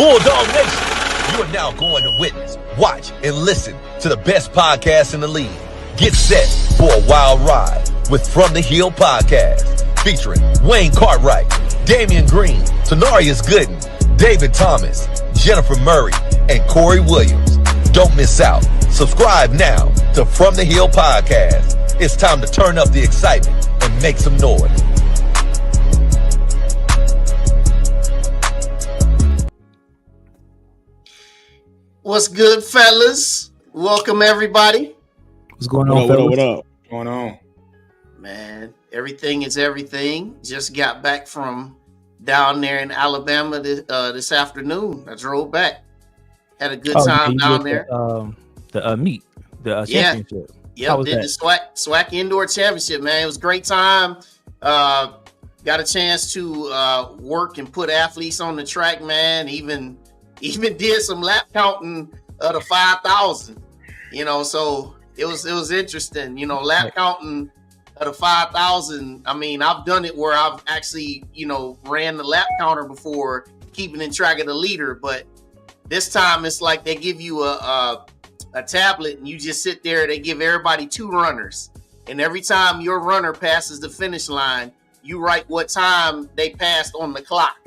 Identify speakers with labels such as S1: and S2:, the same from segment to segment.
S1: Bulldog Nation, you are now going to witness, watch, and listen to the best podcast in the league. Get set for a wild ride with From the Hill Podcast, featuring Wayne Cartwright, Damian Green, Tanarius Gooden, David Thomas, Jennifer Murray, and Corey Williams. Don't miss out. Subscribe now to From the Hill Podcast. It's time to turn up the excitement and make some noise.
S2: What's good, fellas? Welcome, everybody.
S3: What's going on, fellas?
S4: What up? What's going on?
S2: Man, everything is everything. Just got back from down there in Alabama this afternoon. I drove back. Had a good time down there.
S3: The meet, the championship.
S2: Yeah, did the SWAC Indoor Championship, man. It was a great time. Got a chance to work and put athletes on the track, man. Even did some lap counting of the 5,000. So it was interesting. Lap counting of the 5,000. I mean, I've done it where I've actually ran the lap counter before, keeping in track of the leader, but this time it's like they give you a tablet and you just sit there. They give everybody 2 runners, and every time your runner passes the finish line, you write what time they passed on the clock.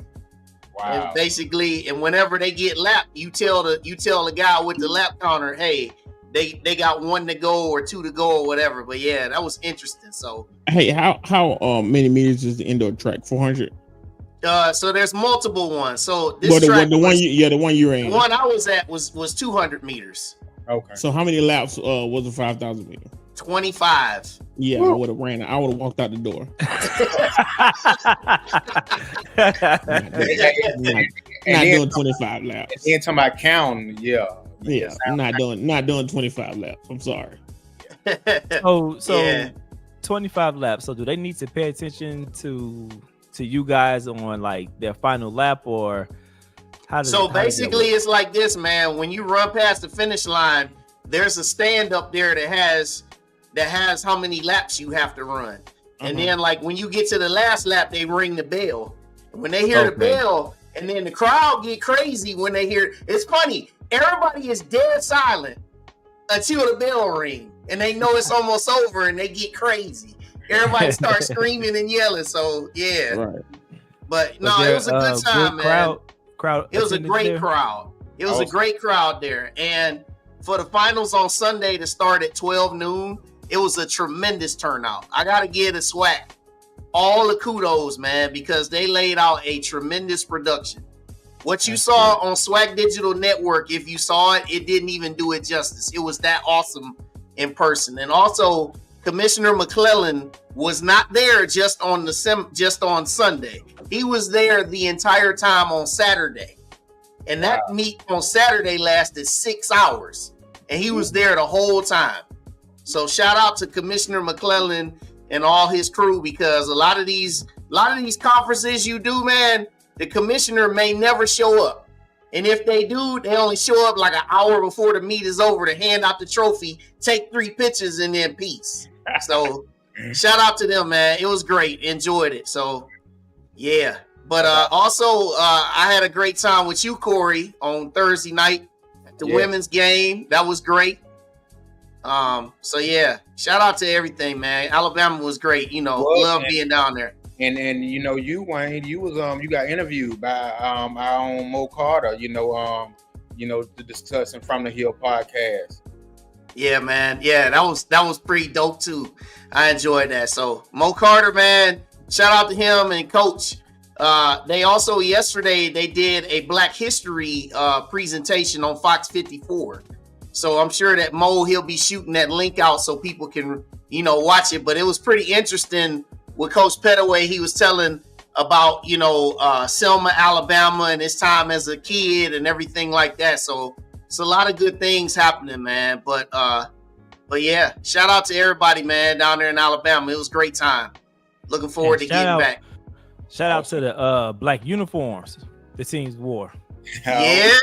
S2: Wow. And whenever they get lapped, you tell the guy with the lap counter, hey, they got 1 to go or 2 to go or whatever. But yeah, that was interesting. So
S4: hey, how many meters is the indoor track? 400.
S2: So there's multiple ones. So this
S4: the
S2: track
S4: one you ran.
S2: The one I was at was 200 meters.
S4: Okay. So how many laps was the 5,000 meter?
S2: 25.
S4: Yeah, woo. I would have ran it. I would have walked out the door. not doing 25 laps.
S5: And talking about counting, yeah.
S4: I'm not doing 25 laps. I'm sorry.
S3: So yeah. 25 laps. So do they need to pay attention to you guys on like their final lap, or how does
S2: basically it's like this, man. When you run past the finish line, there's a stand up there that has how many laps you have to run. And then like when you get to the last lap, they ring the bell. And when they hear the bell, and then the crowd get crazy when they hear, it's funny, everybody is dead silent until the bell ring, and they know it's almost over, and they get crazy. Everybody starts screaming and yelling. So yeah, right. But no, it was a good time, man. Crowd. It was a great crowd. It was a great crowd there. And for the finals on Sunday to start at 12 noon, it was a tremendous turnout. I got to give the SWAC all the kudos, man, because they laid out a tremendous production. What you saw on SWAC Digital Network, if you saw it, it didn't even do it justice. It was that awesome in person. And also, Commissioner McKinnon was not there just on Sunday. He was there the entire time on Saturday. And that meet on Saturday lasted 6 hours. And he was there the whole time. So shout out to Commissioner McKinnon and all his crew, because a lot of these conferences you do, man, the commissioner may never show up. And if they do, they only show up like an hour before the meet is over to hand out the trophy, take 3 pictures, and then peace. So shout out to them, man. It was great. Enjoyed it. So yeah. But also I had a great time with you, Corey, on Thursday night at the women's game. That was great. So yeah, shout out to everything, man. Alabama was great. Love being down there.
S5: And you, Wayne, you was you got interviewed by our own Mo Carter, to discuss From the Hill podcast.
S2: Yeah, man. Yeah, that was pretty dope too. I enjoyed that. So Mo Carter, man, shout out to him and Coach. They also yesterday they did a Black History presentation on Fox 54. So I'm sure that Mo, he'll be shooting that link out so people can, watch it. But it was pretty interesting with Coach Pettaway. He was telling about, Selma, Alabama, and his time as a kid and everything like that. So it's a lot of good things happening, man. But yeah, shout out to everybody, man, down there in Alabama. It was a great time. Looking forward to getting back.
S3: Shout out to the black uniforms the teams wore.
S2: Yeah.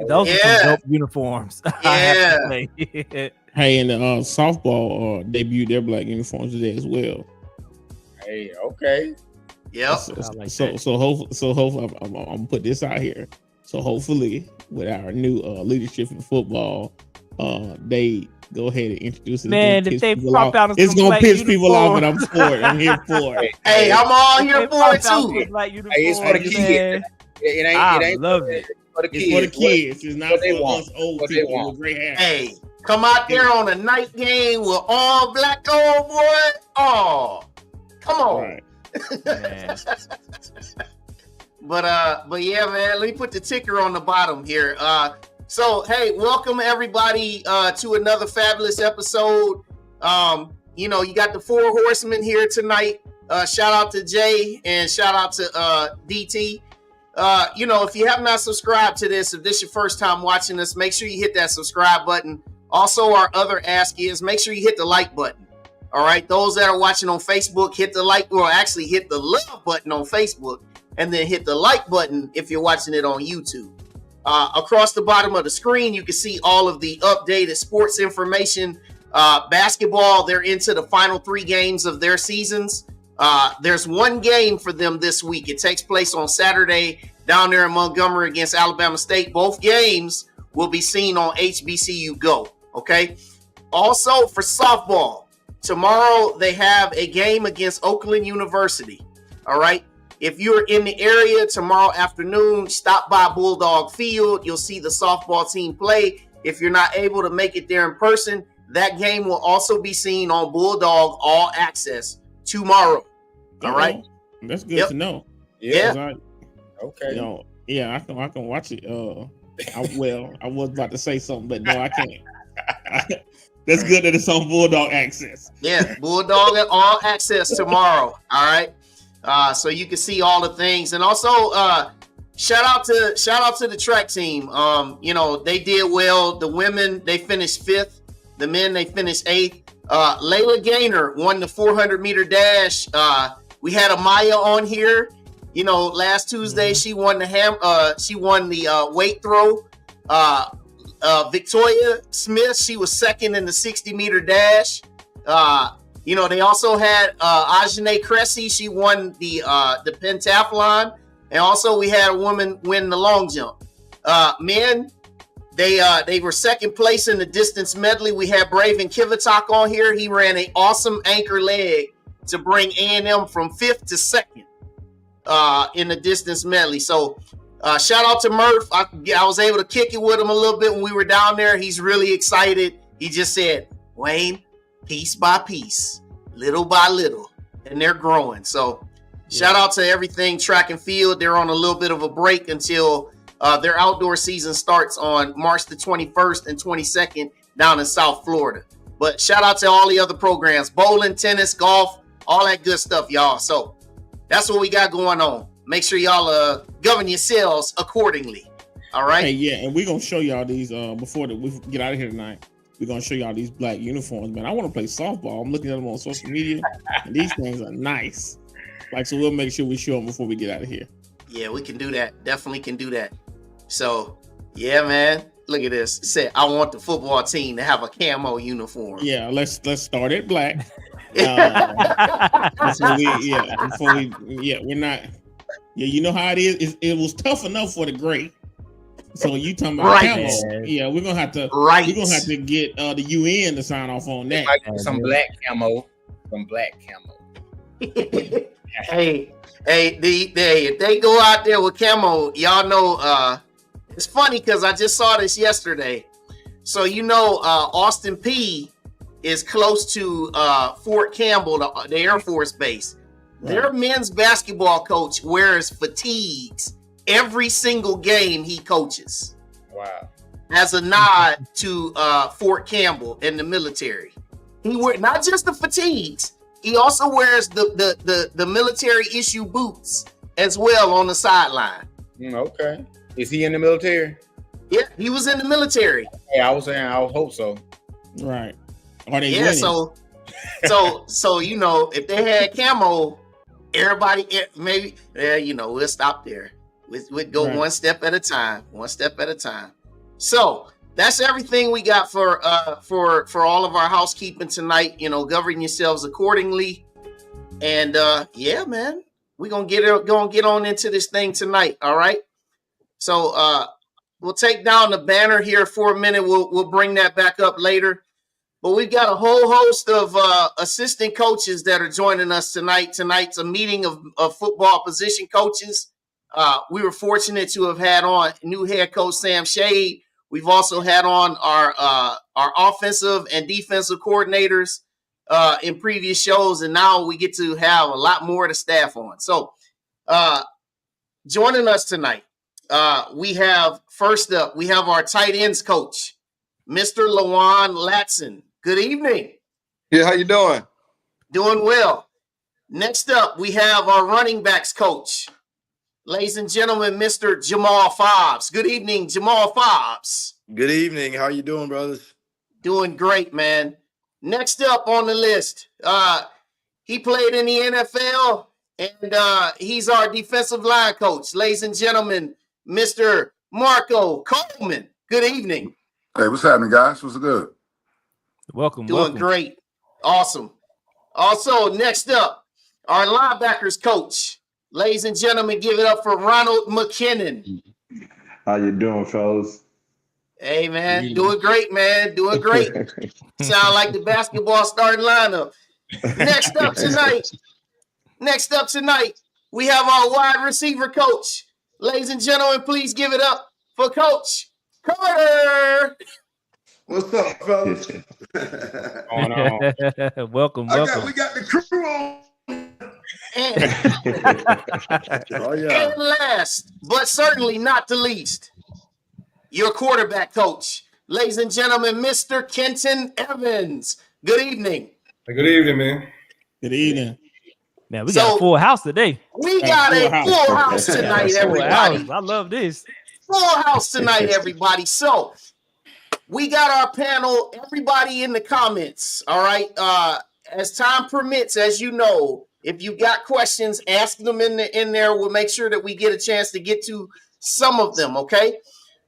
S3: Those are some dope uniforms.
S2: Yeah.
S4: Hey, and the softball debuted their black uniforms today as well.
S5: Hey, okay.
S2: Yep.
S4: So hopefully I'm gonna put this out here. So hopefully, with our new leadership in football, they go ahead and introduce it.
S3: Man, if they pop out,
S4: it's gonna piss people off, but I'm for it. I'm here for it.
S2: Hey, I'm all here for it too.
S5: Hey, it's for the kids. It ain't
S3: love it.
S5: for the kids.
S4: It's for the kids. It's not for us old
S5: What
S4: people
S5: they
S4: with gray hair.
S2: Hey, come out there on a night game with all black old boy. Oh, come on.
S4: Right.
S3: Man.
S2: But yeah, man, let me put the ticker on the bottom here. So hey, welcome everybody to another fabulous episode. You know, you got the 4 horsemen here tonight. Shout out to Jay and shout out to DT. You know, if you have not subscribed to this, if this is your first time watching us, make sure you hit that subscribe button. Also, our other ask is make sure you hit the like button. All right, those that are watching on Facebook, hit the like, or actually hit the love button on Facebook, and then hit the like button if you're watching it on YouTube. Across the bottom of the screen, you can see all of the updated sports information. Basketball, they're into the final 3 games of their seasons. There's one game for them this week. It takes place on Saturday down there in Montgomery against Alabama State. Both games will be seen on HBCU Go. Okay. Also for softball, tomorrow they have a game against Oakland University. All right. If you're in the area tomorrow afternoon, stop by Bulldog Field. You'll see the softball team play. If you're not able to make it there in person, that game will also be seen on Bulldog All Access tomorrow. All right.
S4: That's good to know.
S2: Yeah.
S5: Okay.
S4: You know, yeah, I can watch it. I was about to say something, but no, I can't. That's good that it's on Bulldog Access.
S2: Yeah, Bulldog All Access tomorrow. All right. So you can see all the things, and also shout out to the track team. You know, they did well. The women, they finished 5th. The men, they finished 8th. Layla Gaynor won the 400-meter dash. We had Amaya on here. You know, last Tuesday she won the weight throw. Victoria Smith, she was 2nd in the 60-meter dash. You know, they also had Ajane Cressy. She won the pentathlon. And also we had a woman win the long jump. Men, they were 2nd place in the distance medley. We had Braven Kivitok on here. He ran an awesome anchor leg to bring A&M from 5th to 2nd in the distance medley. So shout out to Murph. I was able to kick it with him a little bit when we were down there. He's really excited. He just said, Wayne, piece by piece, little by little, and they're growing. So shout out to everything track and field. They're on a little bit of a break until their outdoor season starts on March the 21st and 22nd down in South Florida. But shout out to all the other programs, bowling, tennis, golf, all that good stuff, y'all. So that's what we got going on. Make sure y'all govern yourselves accordingly. All right.
S4: Hey, yeah, and we're gonna show y'all these before we get out of here tonight. We're gonna show y'all these black uniforms, man. I want to play softball. I'm looking at them on social media, and these things are nice. Like, so we'll make sure we show them before we get out of here.
S2: Yeah, we can do that. Definitely can do that. So, yeah, man. Look at this. It said, I want the football team to have a camo uniform.
S4: Yeah, let's start at black. We're not. Yeah, you know how it is. It was tough enough for the gray. So you talking about camo? Yeah, we're gonna have to.
S2: Right.
S4: We're gonna have to get the UN to sign off on that.
S5: Some black camo. Some black camo.
S2: Hey, if they go out there with camo, y'all know. It's funny because I just saw this yesterday. So you know, Austin P is close to Fort Campbell, the Air Force Base. Their men's basketball coach wears fatigues every single game he coaches.
S5: Wow.
S2: As a nod to Fort Campbell and the military. He wears not just the fatigues, he also wears the military issue boots as well on the sideline.
S5: Okay. Is he in the military?
S2: Yeah, he was in the military.
S5: Yeah, I was saying I would hope so.
S4: Right. Are they
S2: winning? So you know, if they had camo, everybody maybe you know, we'll stop there. We'd go one step at a time. So that's everything we got for all of our housekeeping tonight. You know, govern yourselves accordingly. And yeah, man, we're gonna get on into this thing tonight. All right. So we'll take down the banner here for a minute. We'll bring that back up later. But we've got a whole host of assistant coaches that are joining us tonight. Tonight's a meeting of football position coaches. We were fortunate to have had on new head coach Sam Shade. We've also had on our offensive and defensive coordinators in previous shows, and now we get to have a lot more of the staff on. So joining us tonight, we have first up, we have our tight ends coach, Mr. Lawaan Latson. Good evening.
S6: Yeah, how you doing?
S2: Doing well. Next up, we have our running backs coach, ladies and gentlemen, Mr. Jamal Fobbs. Good evening, Jamal Fobbs.
S6: Good evening. How you doing, brothers?
S2: Doing great, man. Next up on the list, he played in the NFL, and he's our defensive line coach. Ladies and gentlemen, Mr. Marco Coleman. Good evening.
S7: Hey, what's happening, guys? What's good?
S3: Welcome.
S2: Doing great. Awesome. Also, next up, our linebackers coach. Ladies and gentlemen, give it up for Ronald McKinnon.
S8: How you doing, fellas?
S2: Hey, man. Doing great, man. Doing great. Sound like the basketball starting lineup. Next up tonight, we have our wide receiver coach. Ladies and gentlemen, please give it up for Coach Carter.
S6: What's up, fellas?
S5: Going on.
S3: Welcome.
S6: We got the crew on.
S2: Oh, yeah. And last, but certainly not the least, your quarterback coach. Ladies and gentlemen, Mr. Kenton Evans. Good evening.
S9: Good evening, man.
S4: Good evening.
S3: Man, we got a full house today.
S2: We got a full house tonight, everybody.
S3: I love this.
S2: Full house tonight, everybody. So we got our panel, everybody in the comments. All right. As time permits, as you know, if you got questions, ask them in there. We'll make sure that we get a chance to get to some of them. Okay.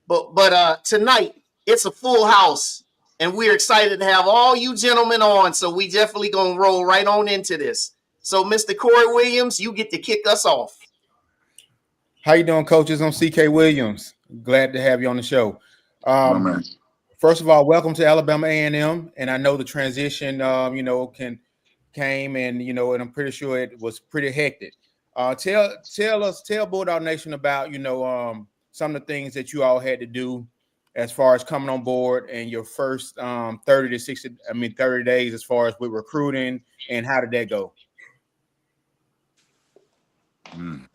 S2: But tonight it's a full house, and we're excited to have all you gentlemen on. So we definitely gonna roll right on into this. So, Mr. Corey Williams, you get to kick us off.
S5: How you doing, coaches? I'm CK Williams. Glad to have you on the show. First of all, welcome to Alabama A&M, and I know the transition, came, and and I'm pretty sure it was pretty hectic. Tell Bulldog Nation about some of the things that you all had to do as far as coming on board and your first 30 days as far as with recruiting, and how did that go?
S7: I'm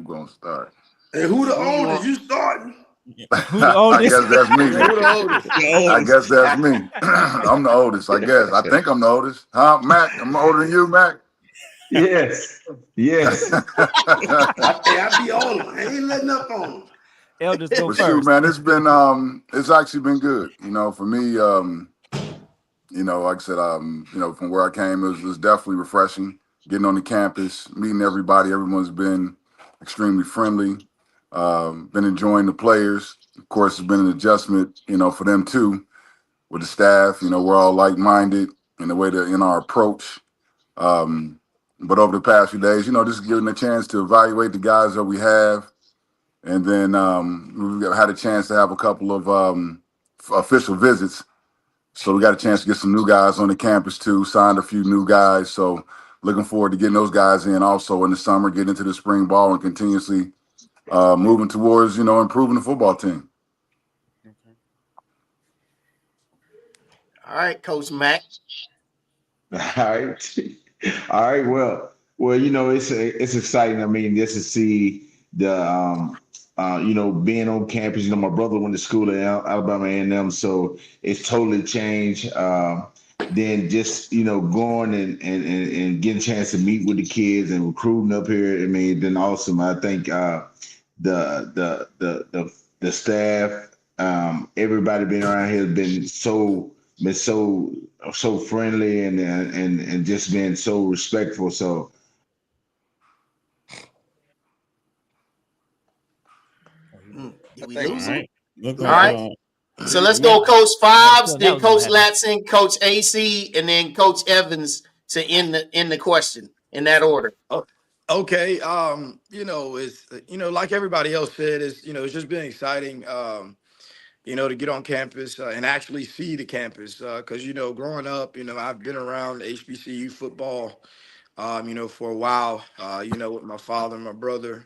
S7: gonna start.
S6: Hey, who the oldest? You starting?
S3: Who the oldest?
S7: I guess that's me.
S6: Who the oldest?
S7: I guess that's me. I'm the oldest, I guess. I think I'm the oldest. Huh, Mac? I'm older than you, Mac?
S8: Yes.
S6: Hey, I be on him. I ain't letting up on him.
S3: Elders go
S7: But
S3: first.
S7: shoot, man, it's actually been good. For me, like I said, from where I came, it was definitely refreshing. Getting on the campus, meeting everybody. Everyone's been extremely friendly. Been enjoying the players. Of course, it's been an adjustment, for them too, with the staff. We're all like-minded in the way that in our approach. But over the past few days, just giving a chance to evaluate the guys that we have. And then we've had a chance to have a couple of official visits. So we got a chance to get some new guys on the campus too, signed a few new guys. So looking forward to getting those guys in also in the summer, getting into the spring ball and continuously moving towards, improving the football team.
S2: All right, Coach Mac.
S8: All right. Well, it's exciting. I mean, just to see the being on campus. My brother went to school at Alabama A&M, so it's totally changed. Then just going and getting a chance to meet with the kids and recruiting up here. I mean, it's been awesome. I think the staff, everybody been around here has been so friendly and just been so respectful. So.
S2: Did we lose him?
S4: All
S2: right. So let's go Coach Fobbs, then Coach Latson, Coach AC, and then Coach Evans to end the question in that order.
S9: Okay. It's like everybody else said, it's just been exciting. To get on campus and actually see the campus. Because growing up, I've been around HBCU football, for a while. With my father and my brother,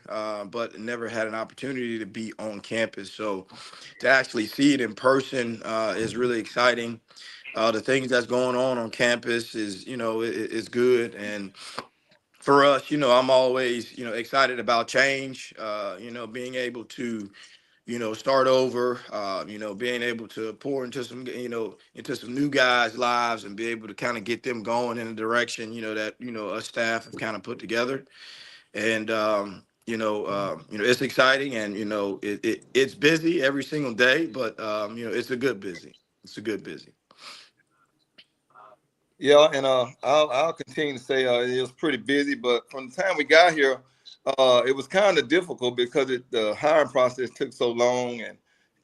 S9: but never had an opportunity to be on campus. So to actually see it in person is really exciting. The things that's going on campus is good. And for us, I'm always, excited about change, being able to, start over, being able to pour into some new guys' lives and be able to kind of get them going in a direction, that, us staff have kind of put together. And, it's exciting and, it's busy every single day, but, it's a good busy. It's a good busy.
S10: Yeah, and I'll continue to say it was pretty busy, but from the time we got here, it was kind of difficult because the hiring process took so long, and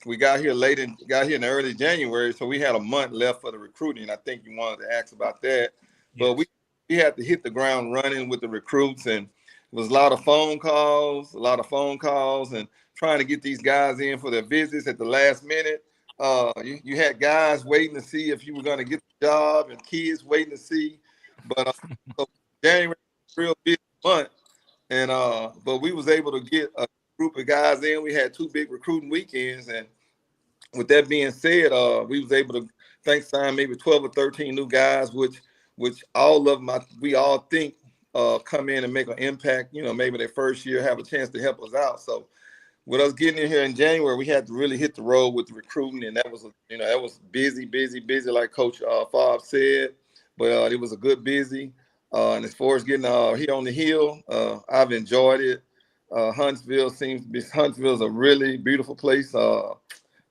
S10: we got here in early January, so we had a month left for the recruiting. I think you wanted to ask about that, but we had to hit the ground running with the recruits, and it was a lot of phone calls, and trying to get these guys in for their visits at the last minute. You had guys waiting to see if you were going to get the job, and kids waiting to see. But so January was a real busy month, and but we was able to get a group of guys in. We had 2 big recruiting weekends, and with that being said, we was able to sign maybe 12 or 13 new guys, which all of them we all think come in and make an impact. Maybe their first year have a chance to help us out. So with us getting in here in January, we had to really hit the road with the recruiting, and that was busy, like Coach Fobbs said. But it was a good busy. And as far as getting here on the hill, I've enjoyed it. Huntsville's a really beautiful place. The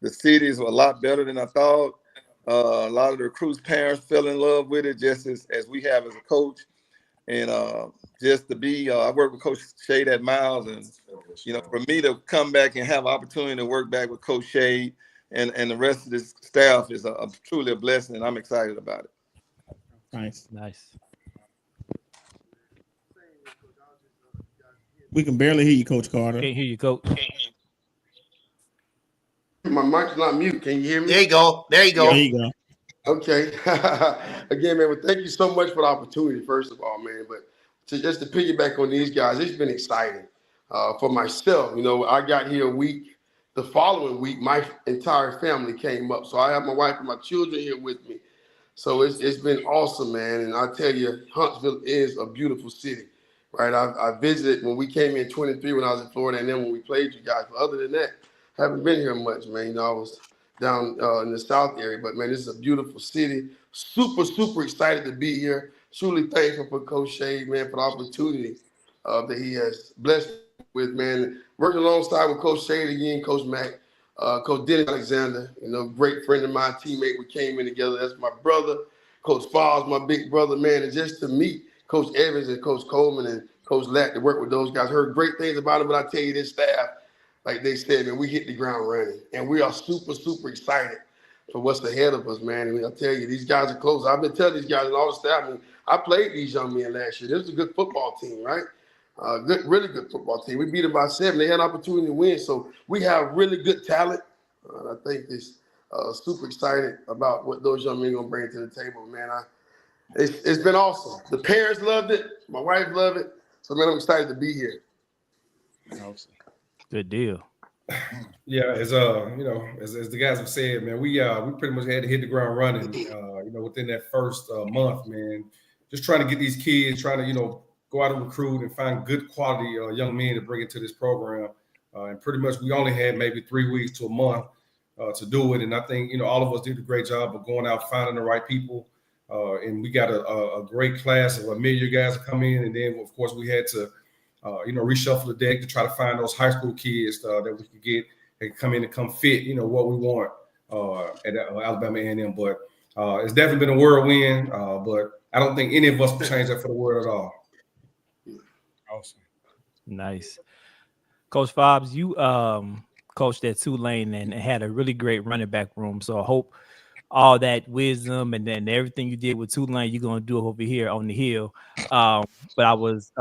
S10: cities were a lot better than I thought. A lot of the recruits' parents fell in love with it, just as we have as a coach. And just to be, I work with Coach Shade at Miles, and for me to come back and have an opportunity to work back with Coach Shade and the rest of this staff is truly a blessing, and I'm excited about it.
S3: Nice.
S4: We can barely hear you, Coach Carter.
S3: Can't hear you, Coach.
S6: My mic's not mute. Can you hear me?
S2: There you go. There you go.
S6: Okay. Again, man, well, thank you so much for the opportunity, first of all, man. But just to piggyback on these guys, it's been exciting for myself. I got here a week. The following week, my entire family came up. So I have my wife and my children here with me. So it's been awesome, man. And I tell you, Huntsville is a beautiful city, right? I visited when we came in 23 when I was in Florida, and then when we played you guys. But other than that, I haven't been here much, man. I was down in the South area. But, man, this is a beautiful city. Super, super excited to be here. Truly thankful for Coach Shade, man, for the opportunity that he has blessed with, man. Working alongside with Coach Shade again, Coach Mack, Coach Dennis Alexander, great friend of mine, teammate. We came in together. That's my brother. Coach Fobbs, my big brother, man. And just to meet Coach Evans and Coach Coleman and Coach Latt to work with those guys. Heard great things about them, but I tell you, this staff, like they said, man, we hit the ground running. And we are super, super excited for what's ahead of us, man. And I tell you, these guys are close. I've been telling these guys and all the staff, I played these young men last year. This was a good football team, right? Really good football team. We beat them by 7. They had an opportunity to win. So we have really good talent. I think it's super excited about what those young men are going to bring to the table, man. It's been awesome. The parents loved it. My wife loved it. So, man, I'm excited to be here.
S4: Awesome.
S3: Good deal.
S11: Yeah, as the guys have said, man, we pretty much had to hit the ground running, within that first month, man. Just trying to get these kids, trying to, go out and recruit and find good quality young men to bring into this program. And pretty much we only had maybe 3 weeks to a month to do it. And I think, all of us did a great job of going out, finding the right people. And we got a great class of mid-year guys to come in. And then, of course, we had to, reshuffle the deck to try to find those high school kids that we could get and come in and come fit, what we want at Alabama A&M. But it's definitely been a whirlwind. But I don't think any of us will change that for the world at all.
S4: Awesome.
S3: Nice. Coach Fobbs, you coached at Tulane and had a really great running back room. So I hope all that wisdom and then everything you did with Tulane, you're gonna do it over here on the hill. But I was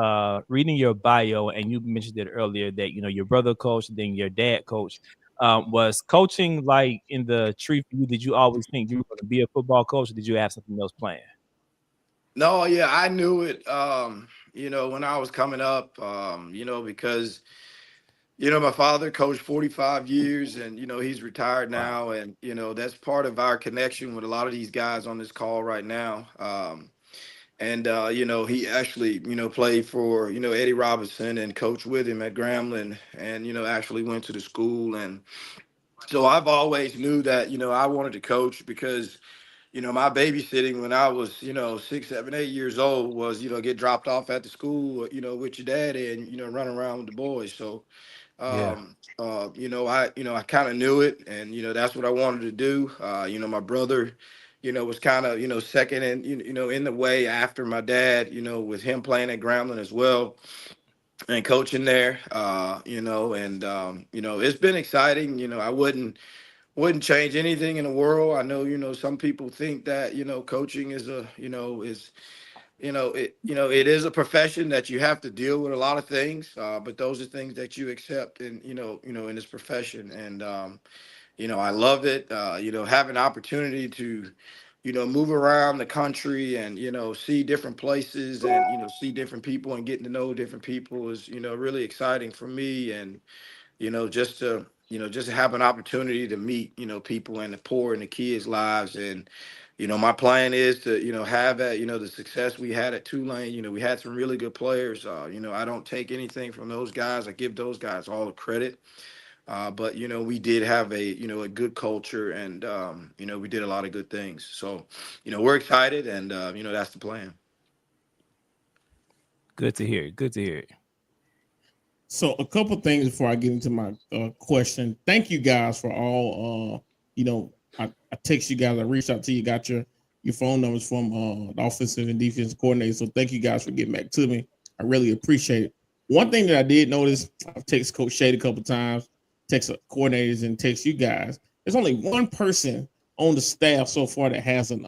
S3: reading your bio, and you mentioned it earlier that your brother coached, then your dad coached. Was coaching like in the tree for you? Did you always think you were going to be a football coach, or did you have something else planned?
S9: No, yeah, I knew it. When I was coming up, because my father coached 45 years, and he's retired now, and that's part of our connection with a lot of these guys on this call right now. He actually, played for, Eddie Robinson and coached with him at Grambling, and, actually went to the school. And so I've always knew that, I wanted to coach because, my babysitting when I was, 6, 7, 8 years old was, get dropped off at the school, with your daddy and, run around with the boys. So,
S3: Yeah.
S9: I kind of knew it, and, that's what I wanted to do. My brother, was kind of, second in, in the way after my dad, with him playing at Grambling as well and coaching there, it's been exciting. I wouldn't change anything in the world. I know, some people think that, coaching is it is a profession that you have to deal with a lot of things, but those are things that you accept in, in this profession. And, I love it. Have an opportunity to, move around the country and, see different places and, see different people and getting to know different people is, really exciting for me. And, just to have an opportunity to meet, people and to pour in the kids' lives. And, my plan is to, have that, the success we had at Tulane. We had some really good players. I don't take anything from those guys. I give those guys all the credit. But we did have a good culture, and we did a lot of good things. So, we're excited, and that's the plan.
S3: Good to hear. Good to hear.
S4: So a couple things before I get into my question. Thank you guys for all. I text you guys. I reached out to you. Got your phone numbers from the offensive and defensive coordinator. So thank you guys for getting back to me. I really appreciate it. One thing that I did notice, I've texted Coach Shade a couple times, text coordinators, and text you guys. There's only one person on the staff so far that has an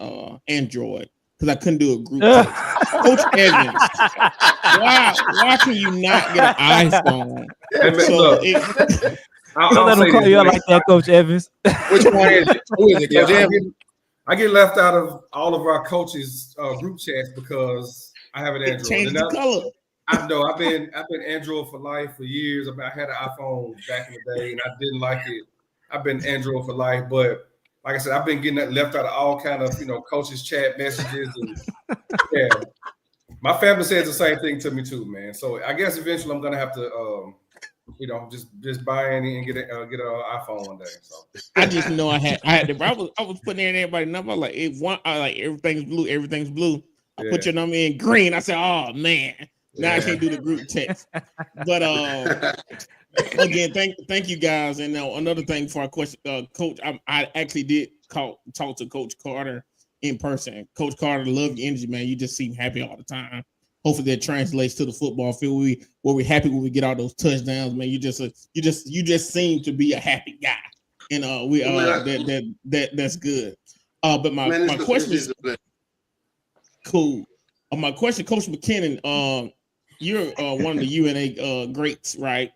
S4: Android, because I couldn't do a group text. Coach Evans, why can you not get an iPhone?
S3: Don't let them call you out like that, Coach Evans.
S5: Which one is it? Who is it, Coach Evans?
S11: I get left out of all of our coaches' group chats because I have an Android.
S4: Change the color.
S11: I know I've been Android for life for years. I had an iPhone back in the day, and I didn't like it. I've been Android for life, but like I said, I've been getting left out of all kind of coaches' chat messages, and yeah, my family says the same thing to me too, man. So I guess eventually I'm gonna have to, just buy in and get an iPhone one day. So
S4: I just know I was putting in everybody's number like everything's blue. I put your number in green. I said, oh man. Now I can't do the group text. But again, thank you guys. And now another thing for our question, Coach, I actually did talk to Coach Carter in person. Coach Carter, love your energy, man. You just seem happy all the time. Hopefully that translates to the football field. We're happy when we get all those touchdowns, man. You just seem to be a happy guy, and that's good. But my question is cool. My question, Coach McKinnon, you're one of the UNA greats, right?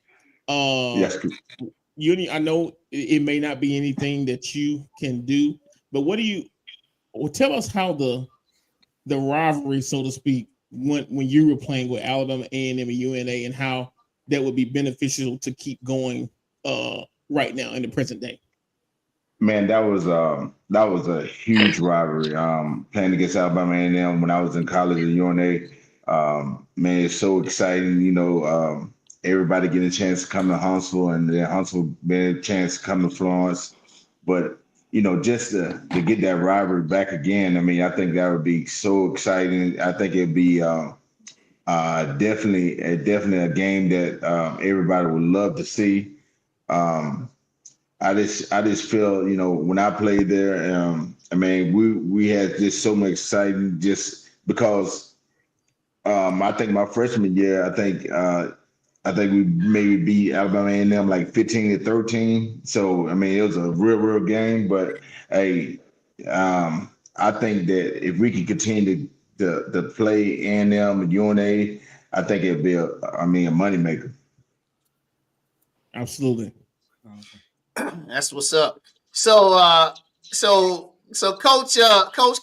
S8: Yes.
S4: I know it may not be anything that you can do, but tell us how the rivalry, so to speak, when you were playing with Alabama A&M and UNA, and how that would be beneficial to keep going right now in the present day.
S8: Man, that was a huge rivalry. Playing against Alabama A&M when I was in college at UNA, man, it's so exciting. Everybody getting a chance to come to Huntsville, and then Huntsville getting a chance to come to Florence. But just to get that rivalry back again, I mean, I think that would be so exciting. I think it'd be definitely a game that everybody would love to see. I just feel, when I played there, I mean, we had just so much exciting just because I think my freshman year, I think we maybe beat Alabama A&M like 15-13. So, I mean, it was a real game, but hey, I think that if we can continue to play A&M and UNA, I think it'd be a moneymaker.
S4: Absolutely.
S2: That's what's up. So Coach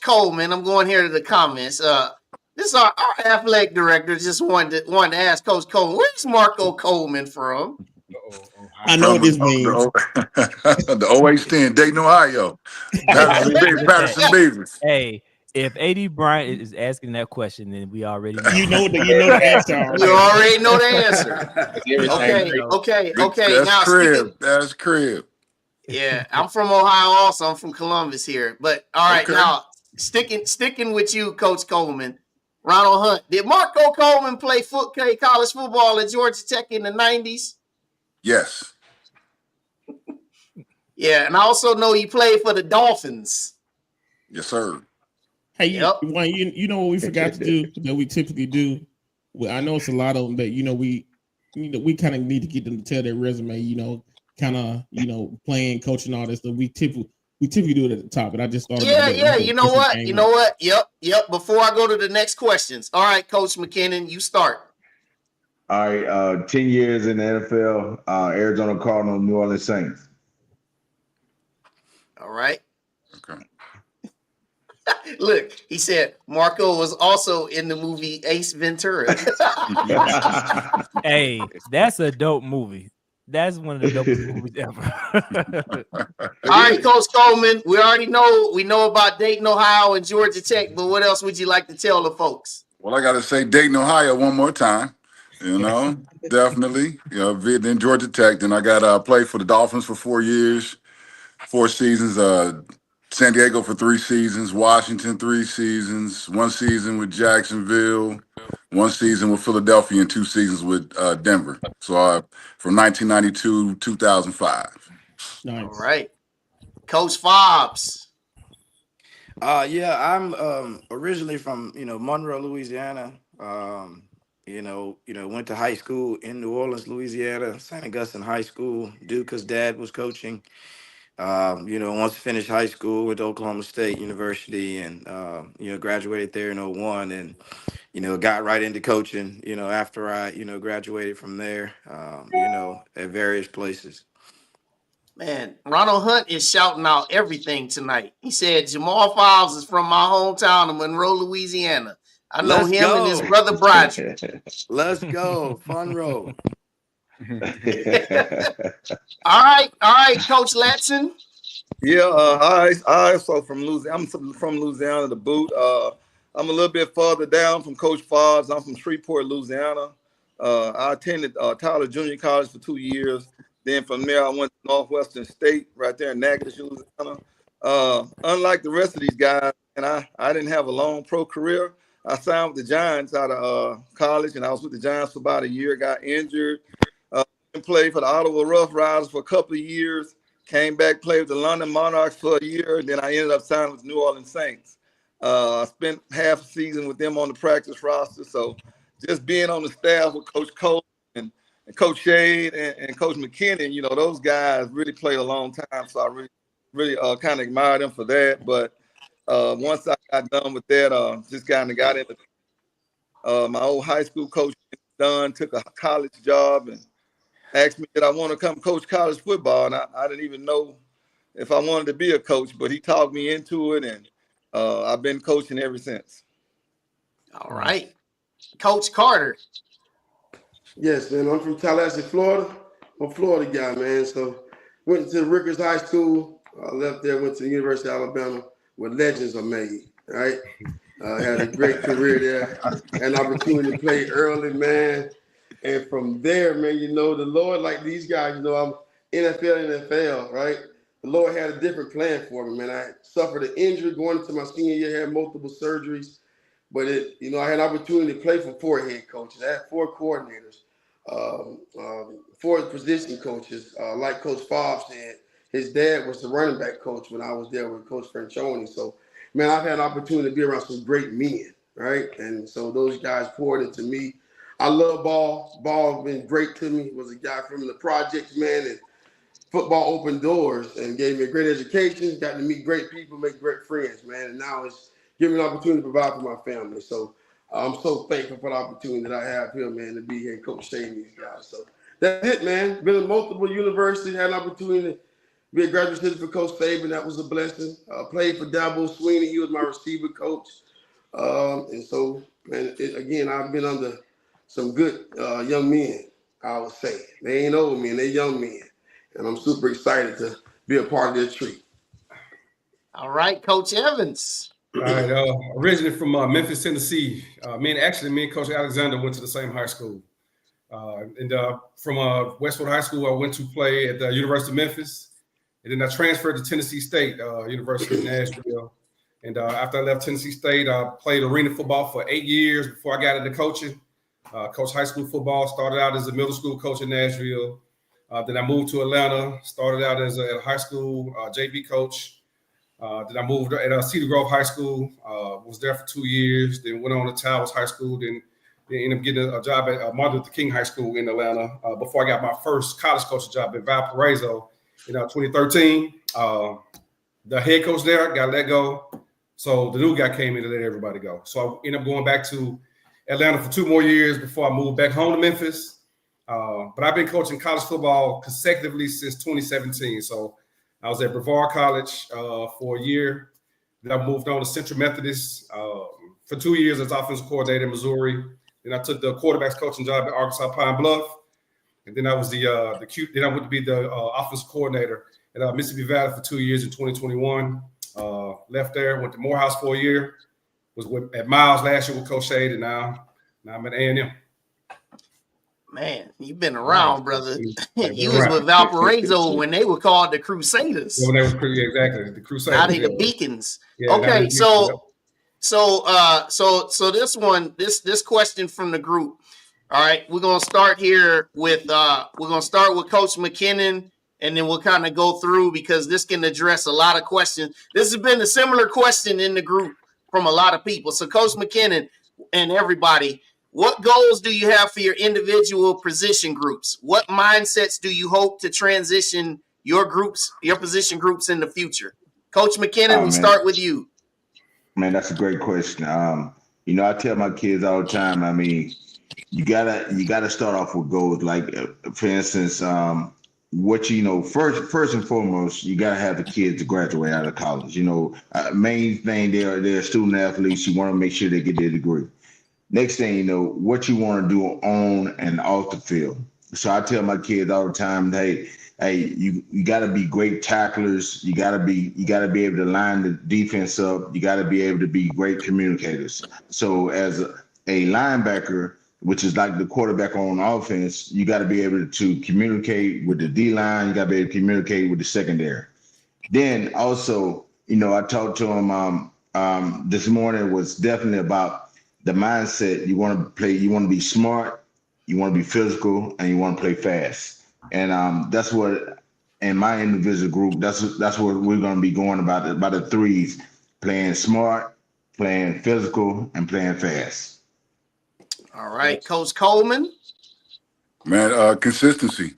S2: Coleman, I'm going here to the comments. This is our athletic director. Just wanted to ask Coach Coleman, where's Marco Coleman from?
S4: I know what this means.
S7: The OH10, Dayton, Ohio. Patterson Beavers.
S3: Hey, if AD Bryant is asking that question, then we already know.
S4: You know the answer.
S2: You already know the answer. Okay.
S7: That's crib.
S2: Yeah, I'm from Ohio also. I'm from Columbus here. But all right, now sticking with you, Coach Coleman. Ronald Hunt. Did Marco Coleman play college football at Georgia Tech in the 90s?
S7: Yes.
S2: Yeah, and I also know you played for the Dolphins.
S7: Yes, sir.
S4: Hey, Wayne, you know what we forgot to do that we typically do? Well, I know it's a lot of them that we kind of need to get them to tell their resume, playing, coaching, all this stuff. We typically do it at the top, but I just thought about that.
S2: Yeah, you know what? Yep. Before I go to the next questions. All right, Coach McKinnon, you start.
S8: All right, 10 years in the NFL, Arizona Cardinals, New Orleans Saints.
S2: All right.
S7: Okay.
S2: Look, he said Marco was also in the movie Ace Ventura.
S3: Hey, that's a dope movie. That's one of the dopest movies ever.
S2: All right, Coach Coleman, we know about Dayton, Ohio, and Georgia Tech, but what else would you like to tell the folks?
S7: Well, I got to say Dayton, Ohio one more time. Definitely. Then Georgia Tech. Then I got played for the Dolphins for 4 years, 4 seasons. San Diego for 3 seasons, Washington 3 seasons, 1 season with Jacksonville, 1 season with Philadelphia, and 2 seasons with Denver. So from 1992 to 2005.
S4: Nice.
S2: All right, Coach Fobbs.
S9: I'm originally from Monroe, Louisiana. Went to high school in New Orleans, Louisiana, St. Augustine High School. Duke's dad was coaching. Once finished high school, went to Oklahoma State University and, graduated there in 2001 and, got right into coaching, after I, graduated from there, at various places.
S2: Man, Ronald Hunt is shouting out everything tonight. He said Jamal Fobbs is from my hometown of Monroe, Louisiana. I know him and his brother Broderick.
S9: Let's go. Fun road.
S2: All right, Coach Latson.
S10: Yeah, I also from Louisiana. I'm from Louisiana to boot. I'm a little bit further down from Coach Fobbs. I'm from Shreveport, Louisiana. I attended Tyler Junior College for 2 years. Then from there, I went to Northwestern State, right there in Natchitoches, Louisiana. Unlike the rest of these guys, and I didn't have a long pro career. I signed with the Giants out of college, and I was with the Giants for about a year. Got injured. Played for the Ottawa Rough Riders for a couple of years. Came back, played with the London Monarchs for a year. And then I ended up signing with the New Orleans Saints. I spent half a season with them on the practice roster. So just being on the staff with Coach Cole and Coach Shade and Coach McKinnon, those guys really played a long time. So I really kind of admire them for that. But once I got done with that, just kind of got into my old high school coach done, took a college job and asked me did I want to come coach college football. And I didn't even know if I wanted to be a coach, but he talked me into it, and I've been coaching ever since.
S2: All right. Coach Carter.
S6: Yes, man. I'm from Tallahassee, Florida. I'm a Florida guy, man. So went to Rickers High School. I left there, went to the University of Alabama, where legends are made, right? Had a great career there. Had an opportunity to play early, man. And from there, man, the Lord, like these guys, I'm NFL, right? The Lord had a different plan for me, man. I suffered an injury going into my senior year, had multiple surgeries. But I had an opportunity to play for 4 head coaches. I had 4 coordinators, 4 position coaches. Like Coach Fobbs said, his dad was the running back coach when I was there with Coach Franchione. So, man, I've had an opportunity to be around some great men, right? And so those guys poured into me. I love Ball. Ball has been great to me. Was a guy from the projects, man. And football opened doors and gave me a great education, got to meet great people, make great friends, man. And now it's giving me an opportunity to provide for my family. So I'm so thankful for the opportunity that I have here, man, to be here and coach Shane and these guys. So that's it, man. Been in multiple universities, had an opportunity to be a graduate student for Coach Saban. That was a blessing. Played for Dabo Sweeney. He was my receiver coach. And so, man, again, I've been under some good young men, I would say. They ain't old men, they young men. And I'm super excited to be a part of their treat.
S2: All right, Coach Evans.
S11: All right, originally from Memphis, Tennessee. Me and Coach Alexander went to the same high school. And from Westwood High School, I went to play at the University of Memphis. And then I transferred to Tennessee State University of Nashville. And after I left Tennessee State, I played arena football for 8 years before I got into coaching. Coached high school football, started out as a middle school coach in Nashville. Then I moved to Atlanta, started out as a high school JV coach. Then I moved at Cedar Grove High School, was there for 2 years, then went on to Towers High School, then ended up getting a job at Martin Luther King High School in Atlanta before I got my first college coaching job at Valparaiso in 2013. The head coach there got let go. So the new guy came in to let everybody go. So I ended up going back to Atlanta for 2 more years before I moved back home to Memphis. But I've been coaching college football consecutively since 2017. So I was at Brevard College for a year. Then I moved on to Central Methodist for 2 years as offensive coordinator in Missouri. Then I took the quarterbacks coaching job at Arkansas Pine Bluff. And then I was then I went to be the offensive coordinator at Mississippi Valley for 2 years in 2021. Left there, went to Morehouse for a year. Was at Miles last year with Coach Shade, and now I'm at A&M.
S2: Man, you've been around, brother. You was with Valparaiso when they were called the Crusaders.
S11: When they were exactly the Crusaders.
S2: Now they the Beacons. Yeah, okay, so this question from the group. All right, we're gonna start here with Coach McKinnon, and then we'll kind of go through because this can address a lot of questions. This has been a similar question in the group from a lot of people. So, Coach McKinnon and everybody, what goals do you have for your individual position groups? What mindsets do you hope to transition your position groups in the future? Coach McKinnon, we start with you.
S8: Man, that's a great question. I tell my kids all the time, I mean, you gotta start off with goals. Like, for instance, first and foremost, you gotta have the kids to graduate out of college. Main thing, they're student athletes. You want to make sure they get their degree. Next thing, what you want to do on and off the field. So I tell my kids all the time, hey, you got to be great tacklers. You got to be able to line the defense up. You got to be able to be great communicators. So as a linebacker, which is like the quarterback on offense, you got to be able to communicate with the D-line. You got to be able to communicate with the secondary. Then also, I talked to him this morning was definitely about the mindset. You want to be smart, you want to be physical, and you want to play fast. And that's what, in my individual group, that's what we're going to be going about the threes: playing smart, playing physical, and playing fast.
S2: All right, Coach Coleman.
S7: Man, consistency.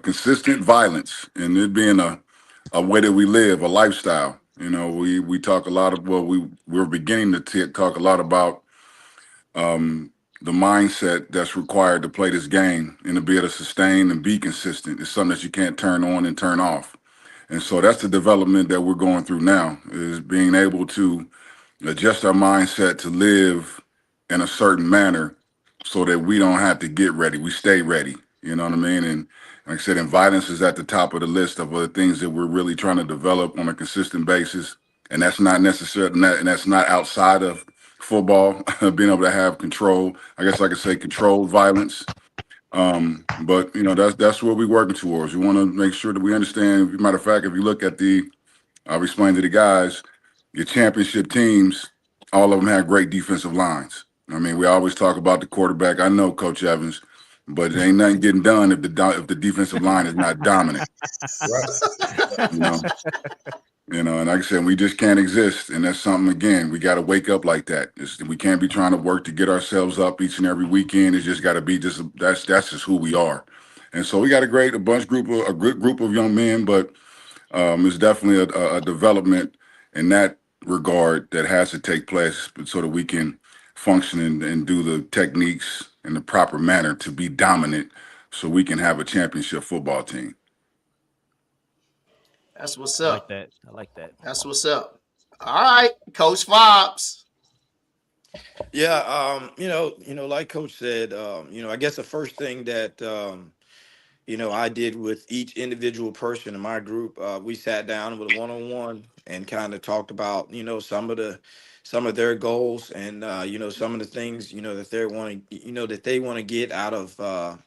S7: Consistent violence, and it being a way that we live, a lifestyle. We talk a lot of, we're beginning to talk a lot about the mindset that's required to play this game and to be able to sustain and be consistent. It's something that you can't turn on and turn off. And so that's the development that we're going through now, is being able to adjust our mindset to live in a certain manner so that we don't have to get ready. We stay ready. You know what I mean? And like I said, and violence is at the top of the list of other things that we're really trying to develop on a consistent basis. And that's not necessarily, and that's not outside of football, being able to have control. I guess I could say controlled violence. But that's what we're working towards. We want to make sure that we understand. As a matter of fact, if you look at I'll explain to the guys, your championship teams, all of them have great defensive lines. I mean, we always talk about the quarterback. I know, Coach Evans, but it ain't nothing getting done if the defensive line is not dominant. Right? And like I said, we just can't exist. And that's something, again, we got to wake up like that. We can't be trying to work to get ourselves up each and every weekend. It's just got to be that's just who we are. And so we got a good group of young men, but it's definitely a development in that regard that has to take place so that we can function and do the techniques in the proper manner to be dominant so we can have a championship football team.
S2: That's what's
S3: I like
S2: up.
S3: that. I like that.
S2: That's what's up. All right, Coach Fobbs.
S9: Yeah, like Coach said, I guess the first thing that I did with each individual person in my group, we sat down with a one-on-one and kind of talked about, some of their goals and some of the things that they want to get out of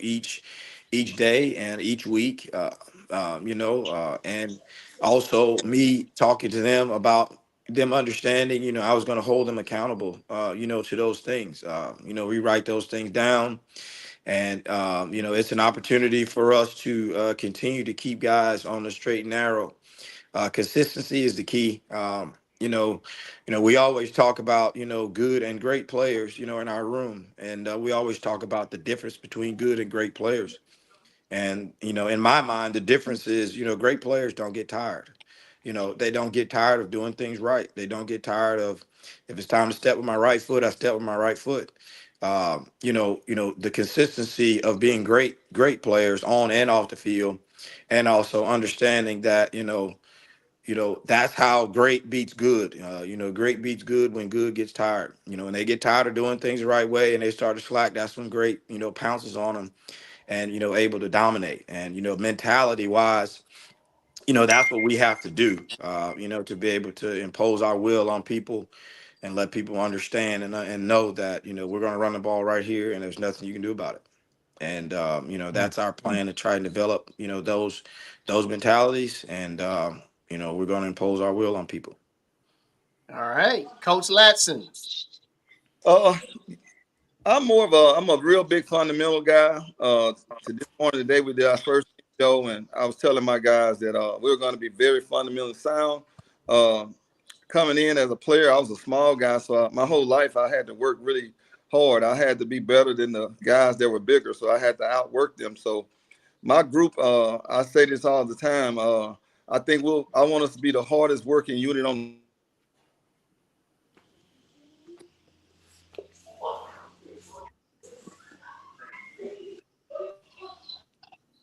S9: each day and each week, and also me talking to them about them understanding, I was going to hold them accountable, to those things. We write those things down, and it's an opportunity for us to continue to keep guys on the straight and narrow. Consistency is the key. We always talk about good and great players, in our room, and we always talk about the difference between good and great players. And in my mind, the difference is great players don't get tired. They don't get tired of doing things right. They don't get tired of, if it's time to step with my right foot, I step with my right foot. The consistency of being great players on and off the field, and also understanding that that's how great beats good. Great beats good when good gets tired. When they get tired of doing things the right way and they start to slack, that's when great pounces on them and able to dominate. And mentality wise, that's what we have to do. To be able to impose our will on people and let people understand and know that we're going to run the ball right here and there's nothing you can do about it. And that's our plan, to try and develop those mentalities, and we're going to impose our will on people.
S2: All right, Coach Latson.
S10: I'm a real big fundamental guy. To this point of the day, we did our first show, and I was telling my guys that we were going to be very fundamentally sound. Coming in as a player, I was a small guy, so my whole life I had to work really hard. I had to be better than the guys that were bigger, so I had to outwork them. So my group, I say this all the time. I want us to be the hardest working unit on.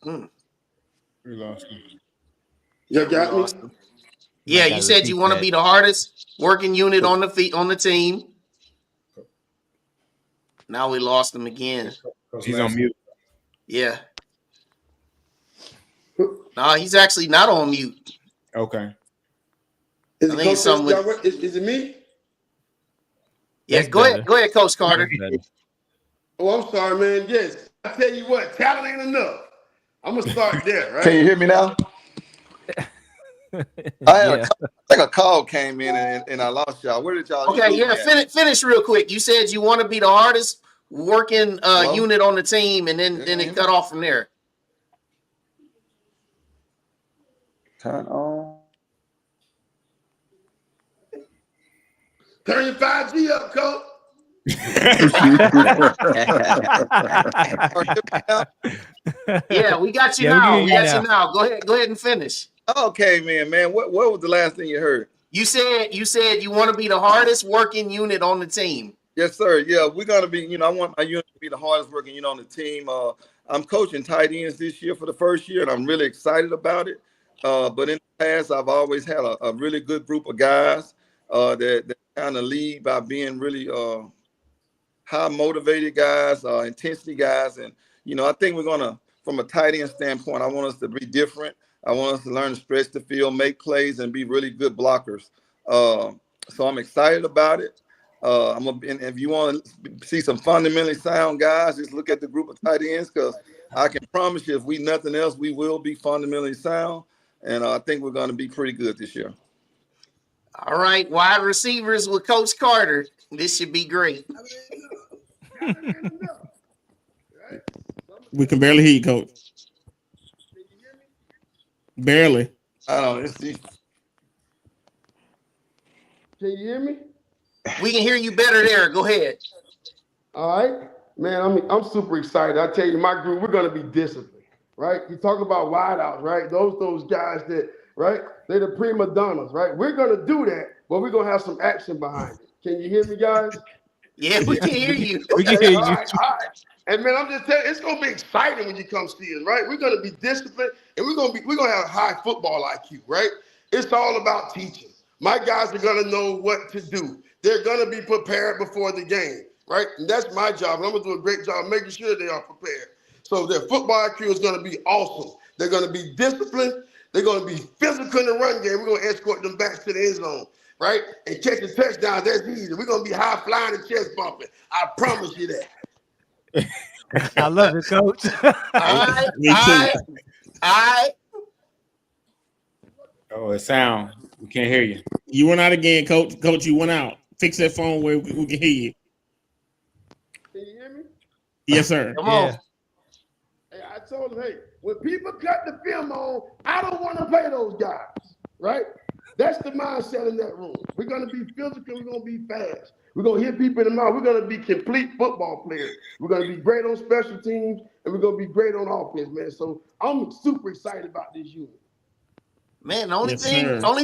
S5: We lost him.
S6: You got me?
S2: Yeah, you said you want to be the hardest working unit on the team. Now we lost him again.
S5: He's on mute.
S2: Yeah. No, he's actually not on mute.
S5: Okay.
S6: Is it me?
S2: Yeah, go ahead, Coach Carter.
S6: Oh, I'm sorry, man. Yes. I tell you what, talent ain't enough. I'm gonna start there, right?
S10: Can you hear me now? I think a call came in and I lost y'all. Where did y'all?
S2: Okay, yeah, finish real quick. You said you want to be the hardest working unit on the team, and then it cut off from there.
S10: Turn on.
S6: Turn your 5G up, Coach.
S2: Yeah, we got you now. We got you now. Go ahead and finish.
S10: Okay, man. What was the last thing you heard?
S2: You said you want to be the hardest working unit on the team.
S10: Yes, sir. Yeah, we're gonna be. I want my unit to be the hardest working unit on the team. I'm coaching tight ends this year for the first year, and I'm really excited about it. But in the past, I've always had a really good group of guys that kind of lead by being really high motivated guys, intensity guys, and I think we're gonna, from a tight end standpoint, I want us to be different. I want us to learn to stretch the field, make plays, and be really good blockers. So I'm excited about it. And if you want to see some fundamentally sound guys, just look at the group of tight ends, because I can promise you, if we nothing else, we will be fundamentally sound, and I think we're going to be pretty good this year.
S2: All right, wide receivers with Coach Carter. This should be great.
S4: We can barely hear you, Coach. Barely.
S10: I don't know.
S6: Can you hear me?
S2: We can hear you better there. Go ahead.
S6: All right. Man, I'm super excited. I tell you, my group, we're gonna be disciplined, right? You talk about wideouts, right? Those guys that, right? They're the prima donnas, right? We're gonna do that, but we're gonna have some action behind it. Can you hear me, guys?
S2: Yeah, we can hear you.
S3: We can
S6: Okay,
S3: hear
S6: all
S3: you.
S6: right, all right. And man, I'm just telling you, it's gonna be exciting when you come see us, right? We're gonna be disciplined, and we're gonna have high football IQ, right? It's all about teaching. My guys are gonna know what to do. They're gonna be prepared before the game, right? And that's my job. And I'm gonna do a great job making sure they are prepared. So their football IQ is gonna be awesome. They're gonna be disciplined. They're gonna be physical in the run game. We're gonna escort them back to the end zone, right? And catching touchdowns, that's easy. We're gonna be high flying and chest bumping. I promise you that.
S3: I love it, Coach.
S2: I.
S5: Oh, it sound. We can't hear you.
S4: You went out again, Coach. Coach, you went out. Fix that phone where we can hear you.
S6: Can you hear me?
S4: Yes, sir.
S2: Come on.
S6: Hey, I told him, hey, when people cut the film on, I don't want to play those guys, right? That's the mindset in that room. We're going to be physical. We're going to be fast. We're going to hit people in the mouth. We're going to be complete football players. We're going to be great on special teams, and we're going to be great on offense, man. So I'm super excited about this unit.
S2: Man, the only
S4: Yes,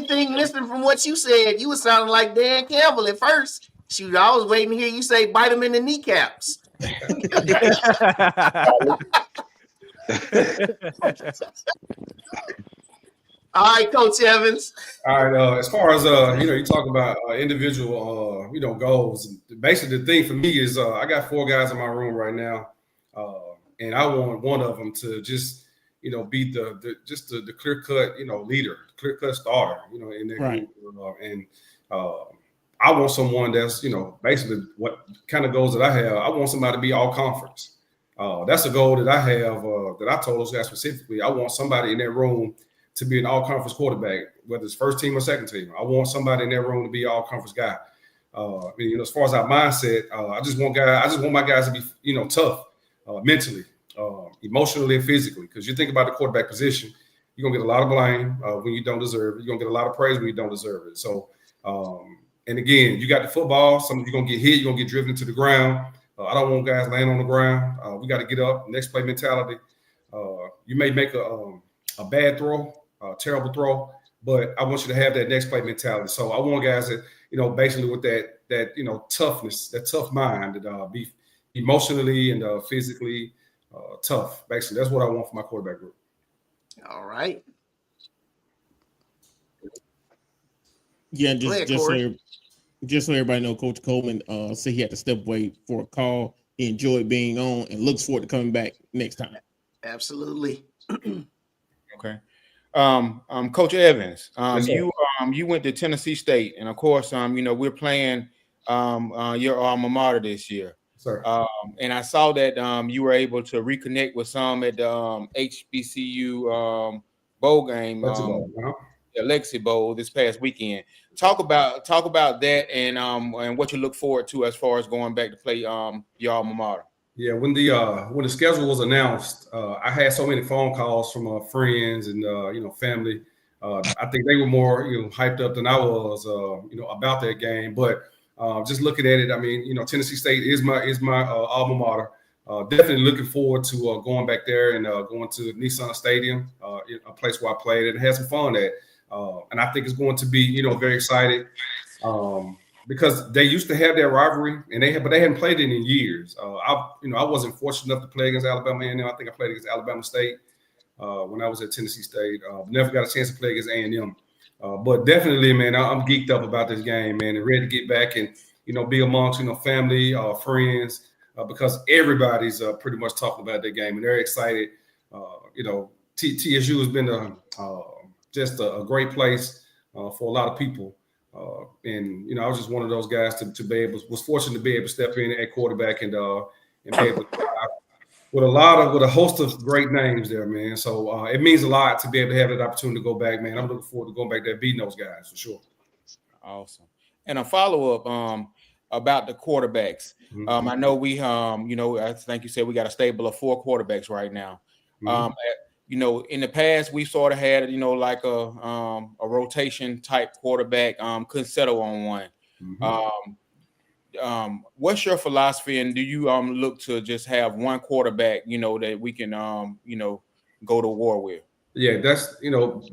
S2: thing missing from what you said, you was sounding like Dan Campbell at first. Shoot, I was waiting to hear you say bite him in the kneecaps. All right, Coach Evans.
S11: All right. As far as you talk about individual, goals. Basically, the thing for me is I got 4 guys in my room right now, and I want one of them to just, be the clear cut, leader, clear cut starter, in that
S4: Right.
S11: group. And I want someone that's, basically what kind of goals that I have. I want somebody to be all conference. That's a goal that I have. That I told those guys specifically. I want somebody in that room to be an all-conference quarterback, whether it's first team or second team. I want somebody in that room to be an all-conference guy. As far as our mindset, I just want my guys to be, tough mentally, emotionally, and physically. Because you think about the quarterback position, you're gonna get a lot of blame when you don't deserve it. You're gonna get a lot of praise when you don't deserve it. So, and again, you got the football. You're gonna get hit. You're gonna get driven into the ground. I don't want guys laying on the ground. We got to get up. Next play mentality. You may make a bad throw, a terrible throw, but I want you to have that next play mentality. So I want guys that, basically with that toughness, that tough mind, that be emotionally and physically tough. Basically, that's what I want for my quarterback group.
S2: All right.
S4: Yeah,
S2: Go
S4: just
S2: ahead,
S4: so everybody know, Coach Coleman said he had to step away for a call. He enjoyed being on and looks forward to coming back next time.
S2: Absolutely.
S5: Okay. Coach Evans,
S11: Yes,
S5: you went to Tennessee State, and of course, we're playing your alma mater this year.
S11: Sir.
S5: And I saw that you were able to reconnect with some at the HBCU bowl game, the Legacy Bowl this past weekend. Talk about that and what you look forward to as far as going back to play your alma mater.
S11: Yeah, when the schedule was announced, I had so many phone calls from friends and family. I think they were more hyped up than I was about that game. But just looking at it, I mean, Tennessee State is my alma mater. Definitely looking forward to going back there and going to Nissan Stadium, a place where I played and had some fun at. And I think it's going to be very excited. Because they used to have that rivalry, but they hadn't played it in years. I wasn't fortunate enough to play against Alabama A&M. I think I played against Alabama State when I was at Tennessee State. Never got a chance to play against A&M. But definitely, man, I'm geeked up about this game, man, and ready to get back and be amongst family, friends, because everybody's pretty much talking about that game and they're excited. TSU has been just a great place for a lot of people. And I was just one of those guys was fortunate to be able to step in at quarterback and be able to, with a host of great names there, man. So it means a lot to be able to have that opportunity to go back, man. I'm looking forward to going back there, beating those guys for sure.
S5: Awesome. And a follow-up about the quarterbacks.
S11: Mm-hmm.
S5: I know we I think you said we got a stable of 4 quarterbacks right now.
S11: Mm-hmm.
S5: In the past, we sort of had, like a rotation type quarterback, couldn't settle on one.
S11: Mm-hmm.
S5: what's your philosophy, and do you look to just have one quarterback, that we can go to war with?
S11: Yeah, that's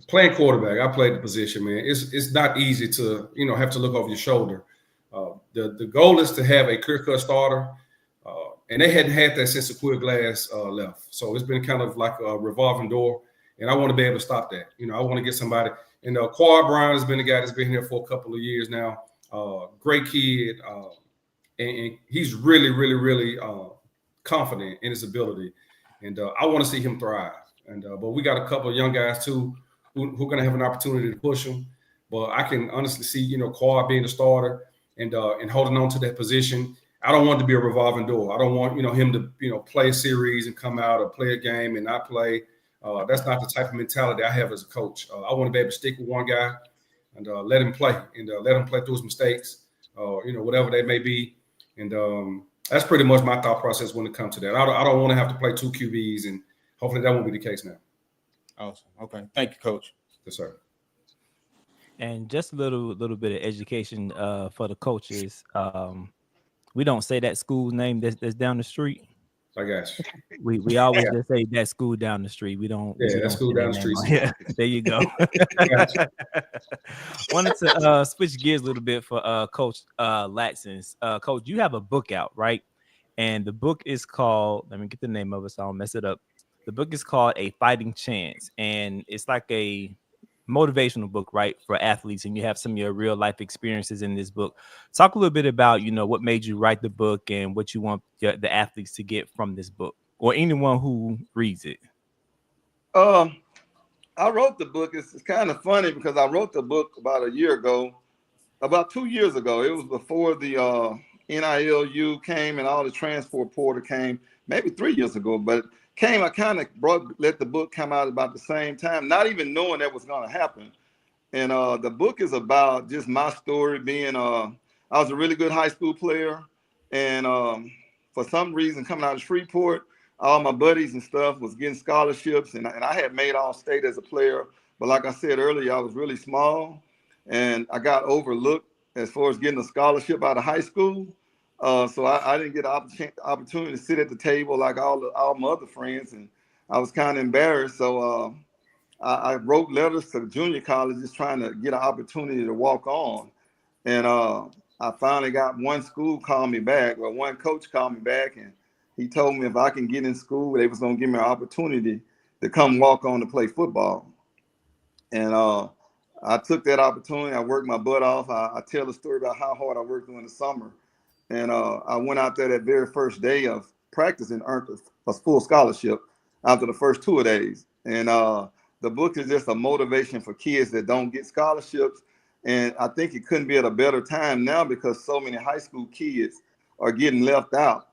S11: playing quarterback. I played the position, man. It's not easy to have to look over your shoulder. The goal is to have a clear-cut starter, and they hadn't had that since the Quill Glass left. So it's been kind of like a revolving door, and I want to be able to stop that. I want to get somebody. And Quad Brown has been a guy that's been here for a couple of years now. Great kid, and he's really, really, really confident in his ability, and I want to see him thrive. And but we got a couple of young guys too who are going to have an opportunity to push him. But I can honestly see Quad being the starter and holding on to that position. I don't want it to be a revolving door. I don't want him to play a series and come out or play a game and not play. That's not the type of mentality I have as a coach. I want to be able to stick with one guy and let him play and let him play through his mistakes, whatever they may be. And that's pretty much my thought process when it comes to that. I don't want to have to play two QBs, and hopefully that won't be the case now.
S5: Awesome. Okay. Thank you, Coach.
S11: Yes, sir.
S3: And just a little bit of education for the coaches. We don't say that school's name that's down the street.
S11: I got you.
S3: We always just say that school down the street. We don't.
S11: Yeah, that school down the street.
S3: Yeah, there you go. Wanted to switch gears a little bit for Coach Latson's. Coach, you have a book out, right? And the book is called, let me get the name of it so I don't mess it up. The book is called A Fighting Chance, and it's like a motivational book, right, for athletes, and you have some of your real life experiences in this book. Talk a little bit about what made you write the book and what you want the athletes to get from this book, or anyone who reads it.
S10: I wrote the book. It's kind of funny because I wrote the book about 2 years ago. It was before the NILU came and all the transport portal came, maybe 3 years ago, but I kind of let the book come out about the same time, not even knowing that was going to happen. And the book is about just my story being, I was a really good high school player. And for some reason, coming out of Shreveport, all my buddies and stuff was getting scholarships. And I had made all state as a player. But like I said earlier, I was really small. And I got overlooked as far as getting a scholarship out of high school. So I didn't get an opportunity to sit at the table like all my other friends, and I was kind of embarrassed. So I wrote letters to junior colleges trying to get an opportunity to walk on. And I finally got one school call me back, or one coach called me back, and he told me if I can get in school, they was going to give me an opportunity to come walk on to play football. And I took that opportunity. I worked my butt off. I tell a story about how hard I worked during the summer. And I went out there that very first day of practice and earned a full scholarship after the first 2 days. And the book is just a motivation for kids that don't get scholarships. And I think it couldn't be at a better time now because so many high school kids are getting left out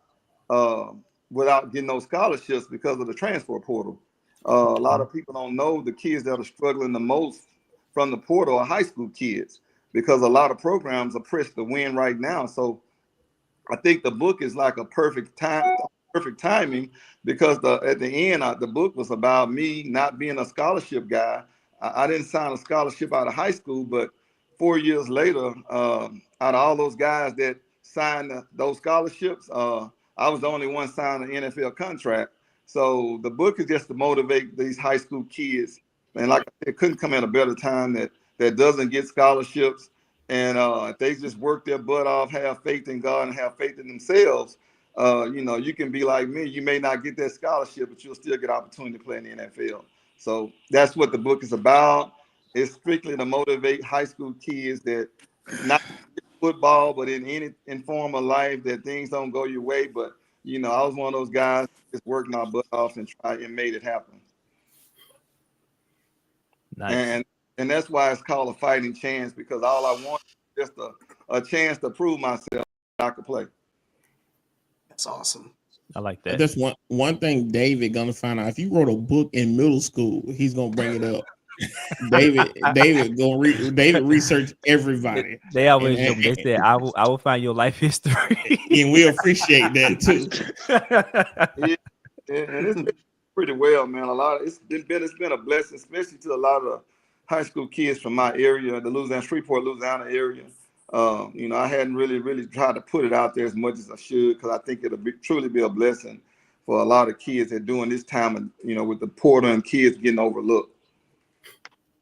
S10: without getting those scholarships because of the transfer portal. A lot of people don't know the kids that are struggling the most from the portal are high school kids because a lot of programs are pressed to win right now. So I think the book is like a perfect timing because at the end, the book was about me not being a scholarship guy. I didn't sign a scholarship out of high school, but 4 years later, out of all those guys that signed those scholarships, I was the only one signing an NFL contract. So the book is just to motivate these high school kids. And like I said, it couldn't come at a better time that doesn't get scholarships. And if they just work their butt off, have faith in God and have faith in themselves, you can be like me. You may not get that scholarship, but you'll still get opportunity to play in the NFL. So that's what the book is about. It's strictly to motivate high school kids that not football, but in any form of life that things don't go your way. But, I was one of those guys just working our butt off and made it happen.
S3: Nice.
S10: And that's why it's called A Fighting Chance, because all I want is just a chance to prove myself that I could play.
S2: That's awesome.
S3: I like that.
S4: That's one thing David gonna find out. If you wrote a book in middle school, he's gonna bring it up. David research everybody.
S3: They always joke. They said, I will find your life history.
S4: And we appreciate that too.
S10: And it's been pretty well, man. It's been a blessing, especially to a lot of high school kids from my area, the Shreveport, Louisiana area. I hadn't really tried to put it out there as much as I should, because I think it'll truly be a blessing for a lot of kids that during this time, with the portal and kids getting overlooked.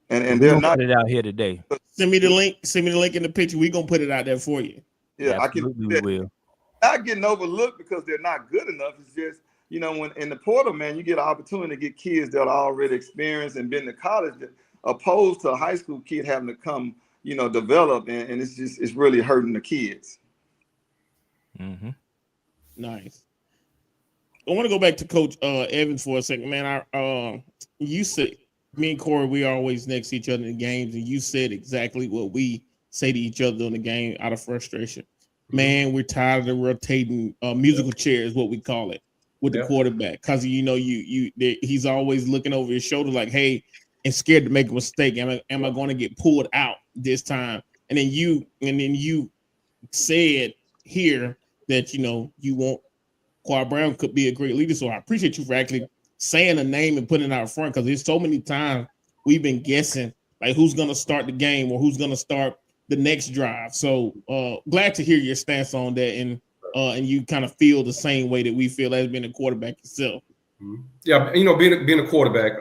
S10: And
S3: we're
S10: they're
S3: gonna
S10: not
S3: put it out here today.
S4: Send me the link. Send me the link in the picture. We're gonna put it out there for you.
S10: Yeah,
S3: Absolutely, we will.
S10: Not getting overlooked because they're not good enough. It's just, when in the portal, man, you get an opportunity to get kids that are already experienced and been to college, opposed to a high school kid having to come, develop, and it's really hurting the kids.
S3: Mm-hmm.
S4: Nice. I want to go back to Coach Evans for a second, man. You said, me and Corey, we are always next to each other in the games, and you said exactly what we say to each other in the game out of frustration. Man, we're tired of the rotating musical chair, is what we call it, with the quarterback, because he's always looking over his shoulder like, hey, and scared to make a mistake. Am I going to get pulled out this time? And then you said here that you want Quad Brown could be a great leader. So I appreciate you for actually saying a name and putting it out front, because there's so many times we've been guessing like who's going to start the game or who's going to start the next drive. So glad to hear your stance on that, and you kind of feel the same way that we feel as being a quarterback yourself.
S11: Yeah, being a quarterback,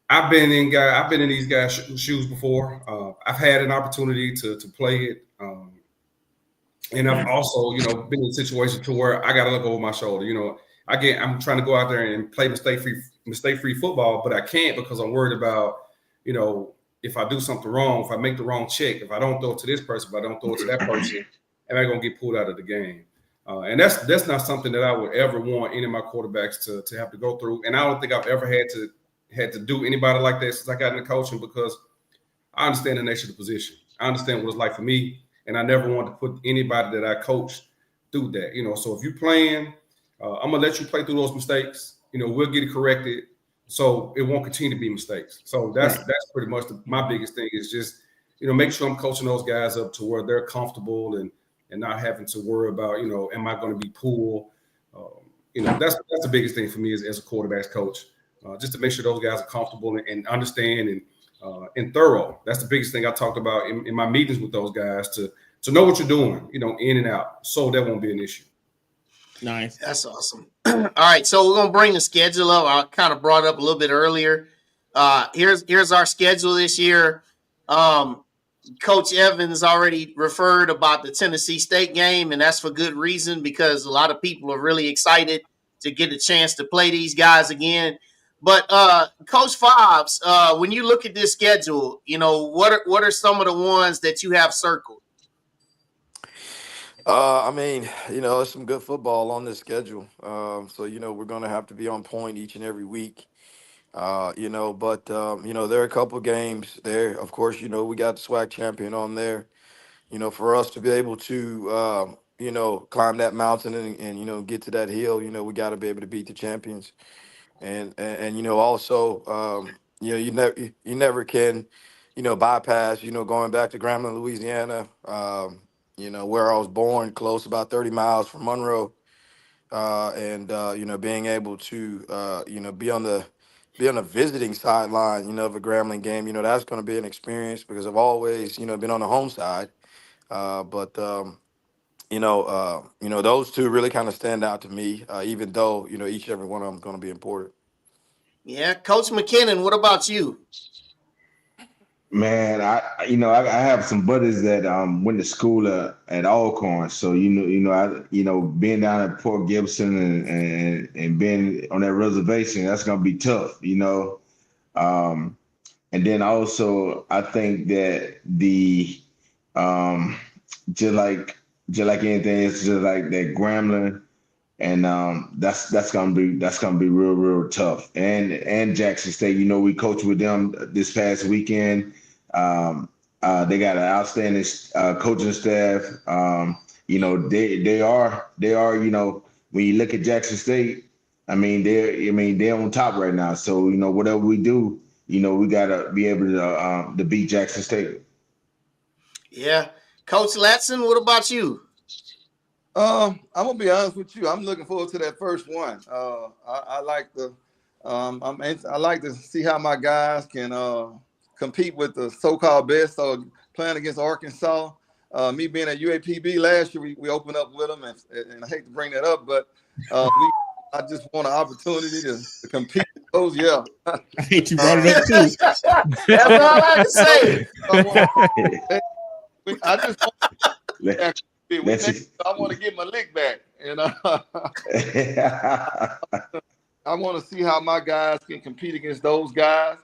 S11: I've been in these guys' shoes before. I've had an opportunity to play it. And I've also, been in a situation to where I got to look over my shoulder. I'm trying to go out there and play mistake-free football, but I can't because I'm worried about, if I do something wrong, if I make the wrong check, if I don't throw it to this person, if I don't throw it to that person, am I going to get pulled out of the game? And that's not something that I would ever want any of my quarterbacks to have to go through. And I don't think I've ever had to do anybody like that since I got into coaching, because I understand the nature of the position. I understand what it's like for me. And I never wanted to put anybody that I coach through that, So if you're playing, I'm gonna let you play through those mistakes. We'll get it corrected, so it won't continue to be mistakes. So that's pretty much my biggest thing is just, make sure I'm coaching those guys up to where they're comfortable and not having to worry about, am I going to be pulled? That's the biggest thing for me as a quarterback's coach, just to make sure those guys are comfortable and understand and thorough. That's the biggest thing I talked about in my meetings with those guys, to know what you're doing, in and out, so that won't be an issue.
S2: Nice. That's awesome. All right, so we're going to bring the schedule up. I kind of brought it up a little bit earlier. Here's our schedule this year. Coach Evans already referred about the Tennessee State game, and that's for good reason, because a lot of people are really excited to get a chance to play these guys again. But Coach Fobbs, when you look at this schedule, what are some of the ones that you have circled?
S9: There's some good football on this schedule. So we're going to have to be on point each and every week. There are a couple games there. Of course, we got the SWAC champion on there. For us to be able to, climb that mountain and get to that hill, we got to be able to beat the champions. And also, you never can, bypass, going back to Grambling, Louisiana, where I was born, close, about 30 miles from Monroe, and being able to, be on the visiting sideline, of a Grambling game, that's going to be an experience, because I've always, been on the home side. Those two really kind of stand out to me, even though, each and every one of them is going to be important.
S2: Yeah. Coach McKinnon, what about you?
S8: Man, I have some buddies that went to school at Alcorn, so being down at Port Gibson and being on that reservation, that's gonna be tough, and then also I think that the just like anything, it's just like that Grambling, and that's gonna be real tough. And Jackson State, we coached with them this past weekend. They got an outstanding coaching staff. They are when you look at Jackson State, they're on top right now. So whatever we do, we gotta be able to beat Jackson State.
S2: Yeah. Coach Latson, what about you?
S10: I'm gonna be honest with you. I'm looking forward to that first one. I like I like to see how my guys can compete with the so-called best. So playing against Arkansas, Me being at UAPB last year, we opened up with them, and I hate to bring that up, but I just want an opportunity to compete. Oh yeah,
S4: I hate you brought it up too.
S2: That's all I can say.
S10: I just I want to get my lick back, and I want to see how my guys can compete against those guys.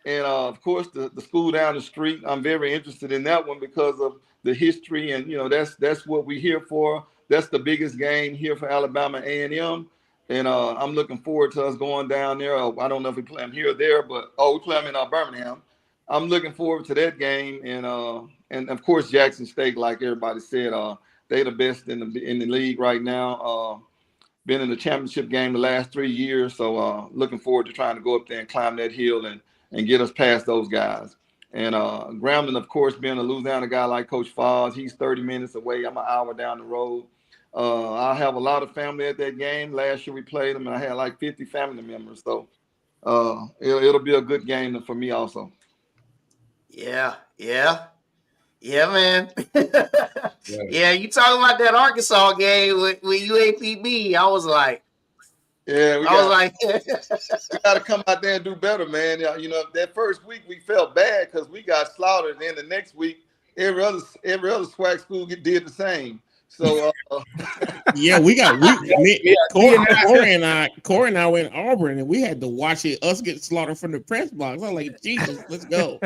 S10: And of course, the school down the street, I'm very interested in that one because of the history, and that's what we're here for. That's the biggest game here for Alabama A&M, and I'm looking forward to us going down there. I don't know if we play them here or there, but we play them in Birmingham. I'm looking forward to that game, and of course Jackson State, like everybody said, they're the best in the league right now. Been in the championship game the last 3 years, so looking forward to trying to go up there and climb that hill and get us past those guys. And Grambling, of course, being a Louisiana guy like Coach Fobbs, he's 30 minutes away. I'm an hour down the road. I have a lot of family at that game. Last year we played them, and I had like 50 family members. So it'll be a good game for me also.
S2: Yeah, man. Yeah, you talking about that Arkansas game with UAPB? I was like, we got
S10: to come out there and do better, man. That first week we felt bad because we got slaughtered, and then the next week every other SWAC school did the same. So
S4: yeah, Corey and I went to Auburn, and we had to watch us get slaughtered from the press box. I was like, Jesus, let's go.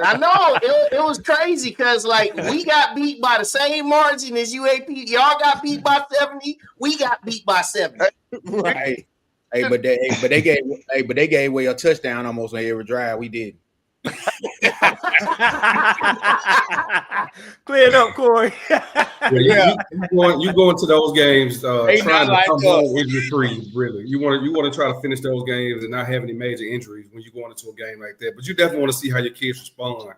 S2: I know it was crazy because like we got beat by the same margin as UAP. Y'all got beat by 70. We got beat by 70.
S5: Right. But they gave away a touchdown almost on every drive we did.
S3: Clear it up, Corey.
S11: You go into those games trying to come home injury-free. Really, you want to try to finish those games and not have any major injuries when you're going into a game like that. But you definitely want to see how your kids respond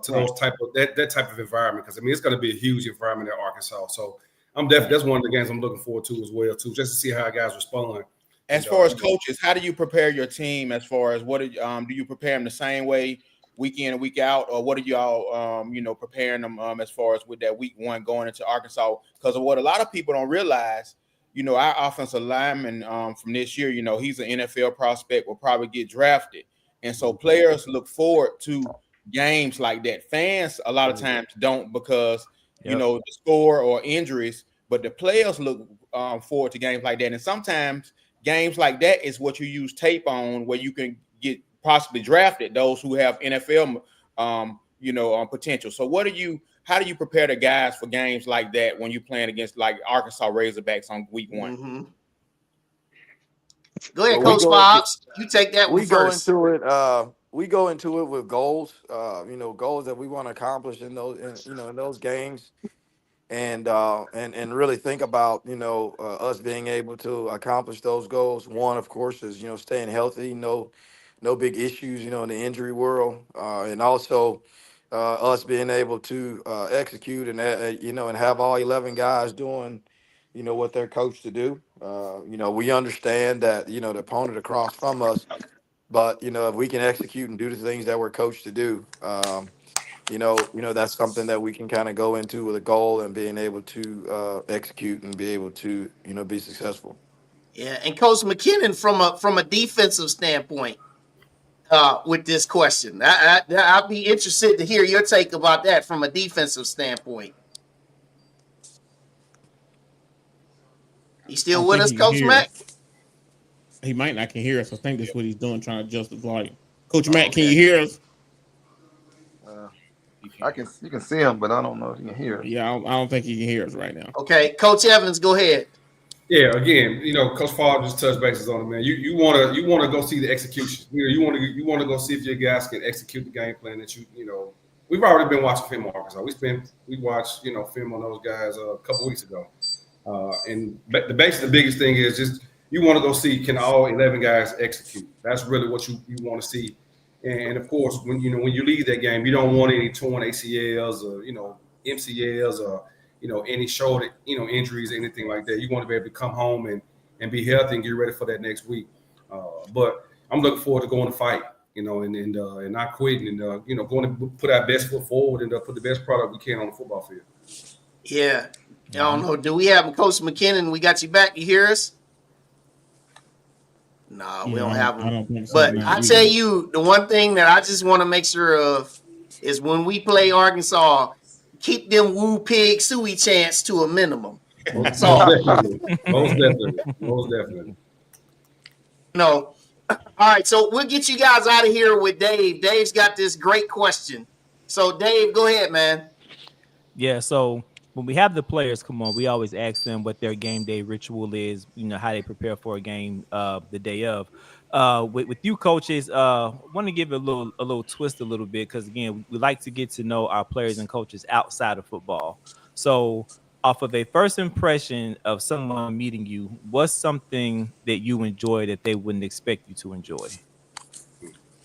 S11: to those type of that type of environment, because it's going to be a huge environment at Arkansas. So that's one of the games I'm looking forward to as well too, just to see how guys respond.
S5: As far as coaches, how do you prepare your team? As far as what do you prepare them the same way week in and week out, or what are y'all preparing them as far as with that week one going into Arkansas? Because of what a lot of people don't realize, our offensive lineman from this year, he's an NFL prospect, will probably get drafted, and so players look forward to games like that. Fans a lot of times don't because the score or injuries, but the players look forward to games like that, and sometimes games like that is what you use tape on, where you can get possibly drafted, those who have NFL, potential. So how do you prepare the guys for games like that when you're playing against like Arkansas Razorbacks on week one?
S2: Mm-hmm. Go ahead, Coach Fobbs. You take that one first.
S9: We go into it with goals, goals that we want to accomplish in those games. And really think about us being able to accomplish those goals. One, of course, is staying healthy, no big issues in the injury world, and also us being able to execute and and have all 11 guys doing what they're coached to do. We understand that the opponent across from us, but if we can execute and do the things that we're coached to do, that's something that we can kind of go into with a goal and being able to execute and be able to, be successful.
S2: Yeah, and Coach McKinnon, from a defensive standpoint, with this question, I'd be interested to hear your take about that from a defensive standpoint. You still with us, Coach Matt?
S4: He might not can hear us. I think that's what he's doing, trying to adjust the volume. Coach Matt, can you hear us?
S10: You can see him, but I don't know if you can hear us.
S4: Yeah, I don't think he can hear us right now.
S2: Okay, Coach Evans, go ahead.
S11: Yeah, again, Coach Fobbs just touched bases on it, man. You want to go see the execution. You want to go see if your guys can execute the game plan that we've already been watching film on Arkansas. We watched film on those guys a couple weeks ago, and the biggest thing is just you want to go see, can all 11 guys execute? That's really what you want to see. And of course, when you leave that game, you don't want any torn ACLs or MCLs or any shoulder injuries or anything like that. You want to be able to come home and be healthy and get ready for that next week. But I'm looking forward to going to fight, and not quitting, and going to put our best foot forward and put the best product we can on the football field.
S2: Yeah. I don't know. Do we have Coach McKinnon? We got you back. You hear us? No, we don't have him.
S4: I don't think so.
S2: But I tell you, the one thing that I just want to make sure of is when we play Arkansas, keep them Woo Pig Suey chants to a minimum.
S11: Most definitely.
S2: No. All right, so we'll get you guys out of here with Dave. Dave's got this great question. So, Dave, go ahead, man.
S3: Yeah, so when we have the players come on, we always ask them what their game day ritual is, how they prepare for a game the day of. With you coaches, want to give it a little twist a little bit, because again, we like to get to know our players and coaches outside of football. So off of a first impression of someone meeting you, what's something that you enjoy that they wouldn't expect you to enjoy?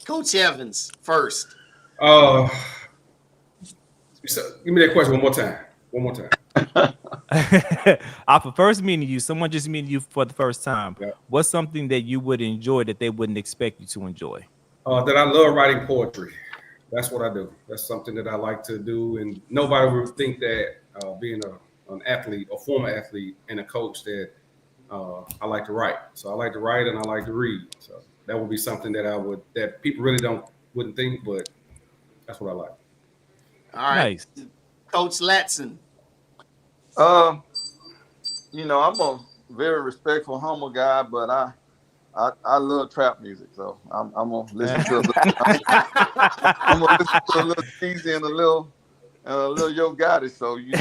S2: Coach Evans first.
S11: So give me that question one more time.
S3: Off of first meeting you, someone just meeting you for the first time.
S11: Yeah.
S3: What's something that you would enjoy that they wouldn't expect you to enjoy?
S11: That I love writing poetry. That's what I do. That's something that I like to do, and nobody would think that being an athlete, a former athlete, and a coach that I like to write. So I like to write and I like to read. So that would be something that people really wouldn't think, but that's what I like.
S2: All right, nice. Coach Latson.
S10: I'm a very respectful, humble guy, but I love trap music, so I'm gonna listen to I'm gonna listen to a little Cheesy and a little Yo Gotti. So you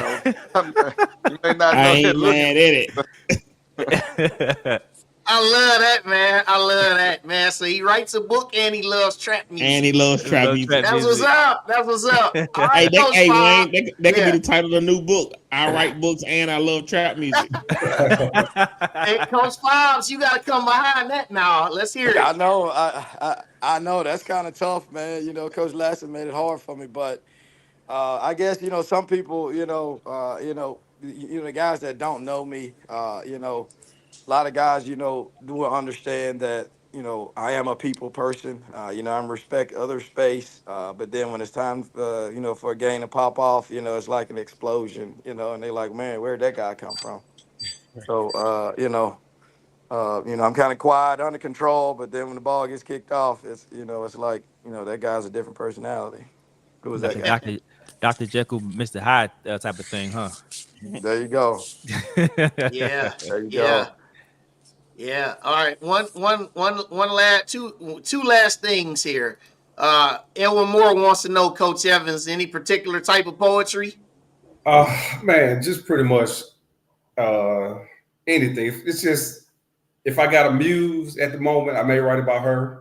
S10: may not know.
S4: I ain't mad at it.
S2: I love that, man. So he writes a book and he loves trap music. That's what's up. All right,
S4: Wayne, that could be the title of the new book. I write books and I love trap music.
S2: Hey, Coach Fobbs, you got to come behind that now. Let's hear it.
S9: I know. I know that's kind of tough, man. Coach Latson made it hard for me, but I guess some people, the guys that don't know me, a lot of guys, do understand that, I am a people person. I respect other space. But then when it's time, for a game to pop off, it's like an explosion, and they like, man, where'd that guy come from? So, I'm kind of quiet, under control. But then when the ball gets kicked off, it's, it's like, that guy's a different personality. Who was that guy?
S3: Dr. Jekyll, Mr. Hyde type of thing, huh?
S9: There you go.
S2: Yeah.
S9: There you go.
S2: Yeah. All right. Two last things here. Elwin Moore wants to know, Coach Evans, any particular type of poetry?
S11: Man, just pretty much anything. It's just, if I got a muse at the moment, I may write about her.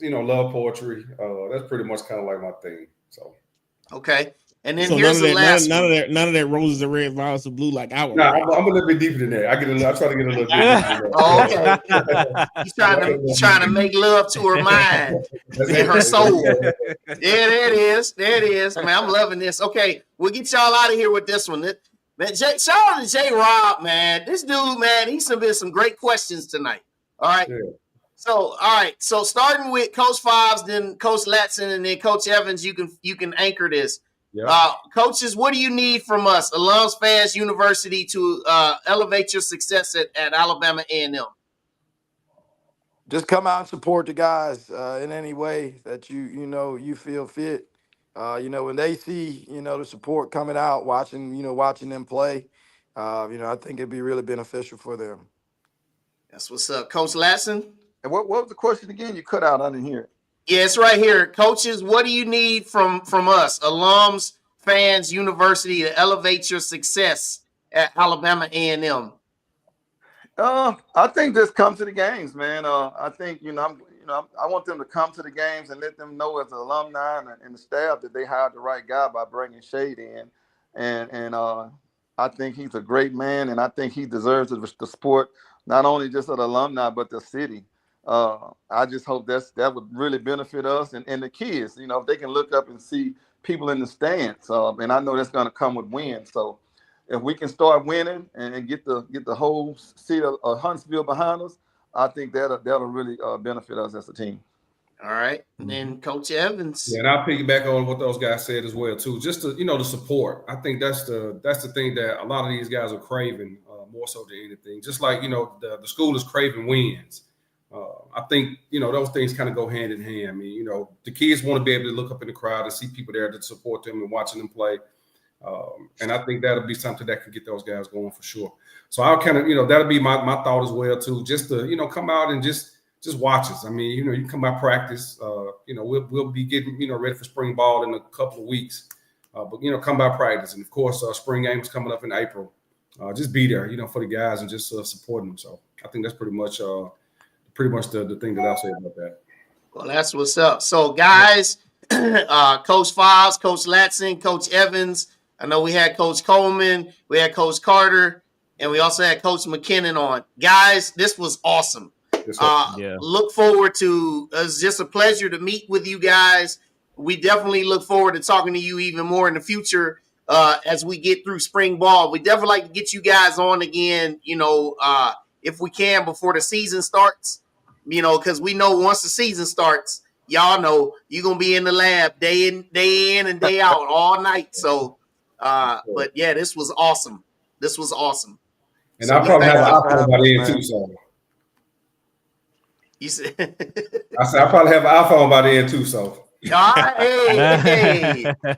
S11: Love poetry. That's pretty much kind of like my thing. So.
S2: Okay. And then here's the last one.
S4: None of that roses are red, violets are blue like I would.
S11: No, I'm a little bit deeper than that. I try to get a little deeper.
S2: Oh, okay. He's trying to make love to her mind and her soul. Yeah, there it is. Man, I'm loving this. Okay, we'll get y'all out of here with this one. Man, shout out to J. Rob, man. This dude, man, he's submitted some great questions tonight. All right. Yeah. So starting with Coach Fobbs, then Coach Latson, and then Coach Evans, you can anchor this. Yeah. Coaches, what do you need from us, alums, fans, university, to elevate your success at Alabama A&M?
S9: Just come out and support the guys in any way that you feel fit. When they see the support coming out, watching them play, I think it'd be really beneficial for them.
S2: That's what's up, Coach Latson.
S10: And what was the question again? You cut out. I didn't hear it.
S2: Yeah, it's right here. Coaches, what do you need from us, alums, fans, university, to elevate your success at Alabama A&M?
S10: I think just come to the games, man. I think I want them to come to the games and let them know as alumni and the staff that they hired the right guy by bringing Shade in, and I think he's a great man, and I think he deserves the support not only just of the alumni but the city. I just hope that would really benefit us and the kids. If they can look up and see people in the stands, and I know that's going to come with wins. So if we can start winning and get the whole city of Huntsville behind us, I think that'll really benefit us as a team.
S2: All right. And then Coach Evans.
S11: Yeah, and I'll piggyback on what those guys said as well too. Just to, the support. I think that's the thing that a lot of these guys are craving more so than anything. Just like the school is craving wins. I think those things kind of go hand in hand. I mean, the kids want to be able to look up in the crowd and see people there to support them and watching them play. And I think that'll be something that can get those guys going for sure. So I'll kind of that'll be my thought as well too. Just to come out and just watch us. I mean, you can come by practice. We'll be getting ready for spring ball in a couple of weeks. But come by practice, and of course, spring game is coming up in April. Just be there, for the guys and just support them. So I think that's pretty much the thing that I'll say about that.
S2: Well, that's what's up. So, guys, Coach Fobbs, Coach Latson, Coach Evans. I know we had Coach Coleman, we had Coach Carter, and we also had Coach McKinnon on. Guys, this was awesome. Look forward to it's just a pleasure to meet with you guys. We definitely look forward to talking to you even more in the future as we get through spring ball. We definitely like to get you guys on again, if we can before the season starts, because we know once the season starts, y'all know you're going to be in the lab day in and day out all night. So, but yeah, this was awesome.
S11: And so I'll probably have an iPhone by the end too, so.
S2: You said
S11: I said I'll probably have an iPhone by the end too, so.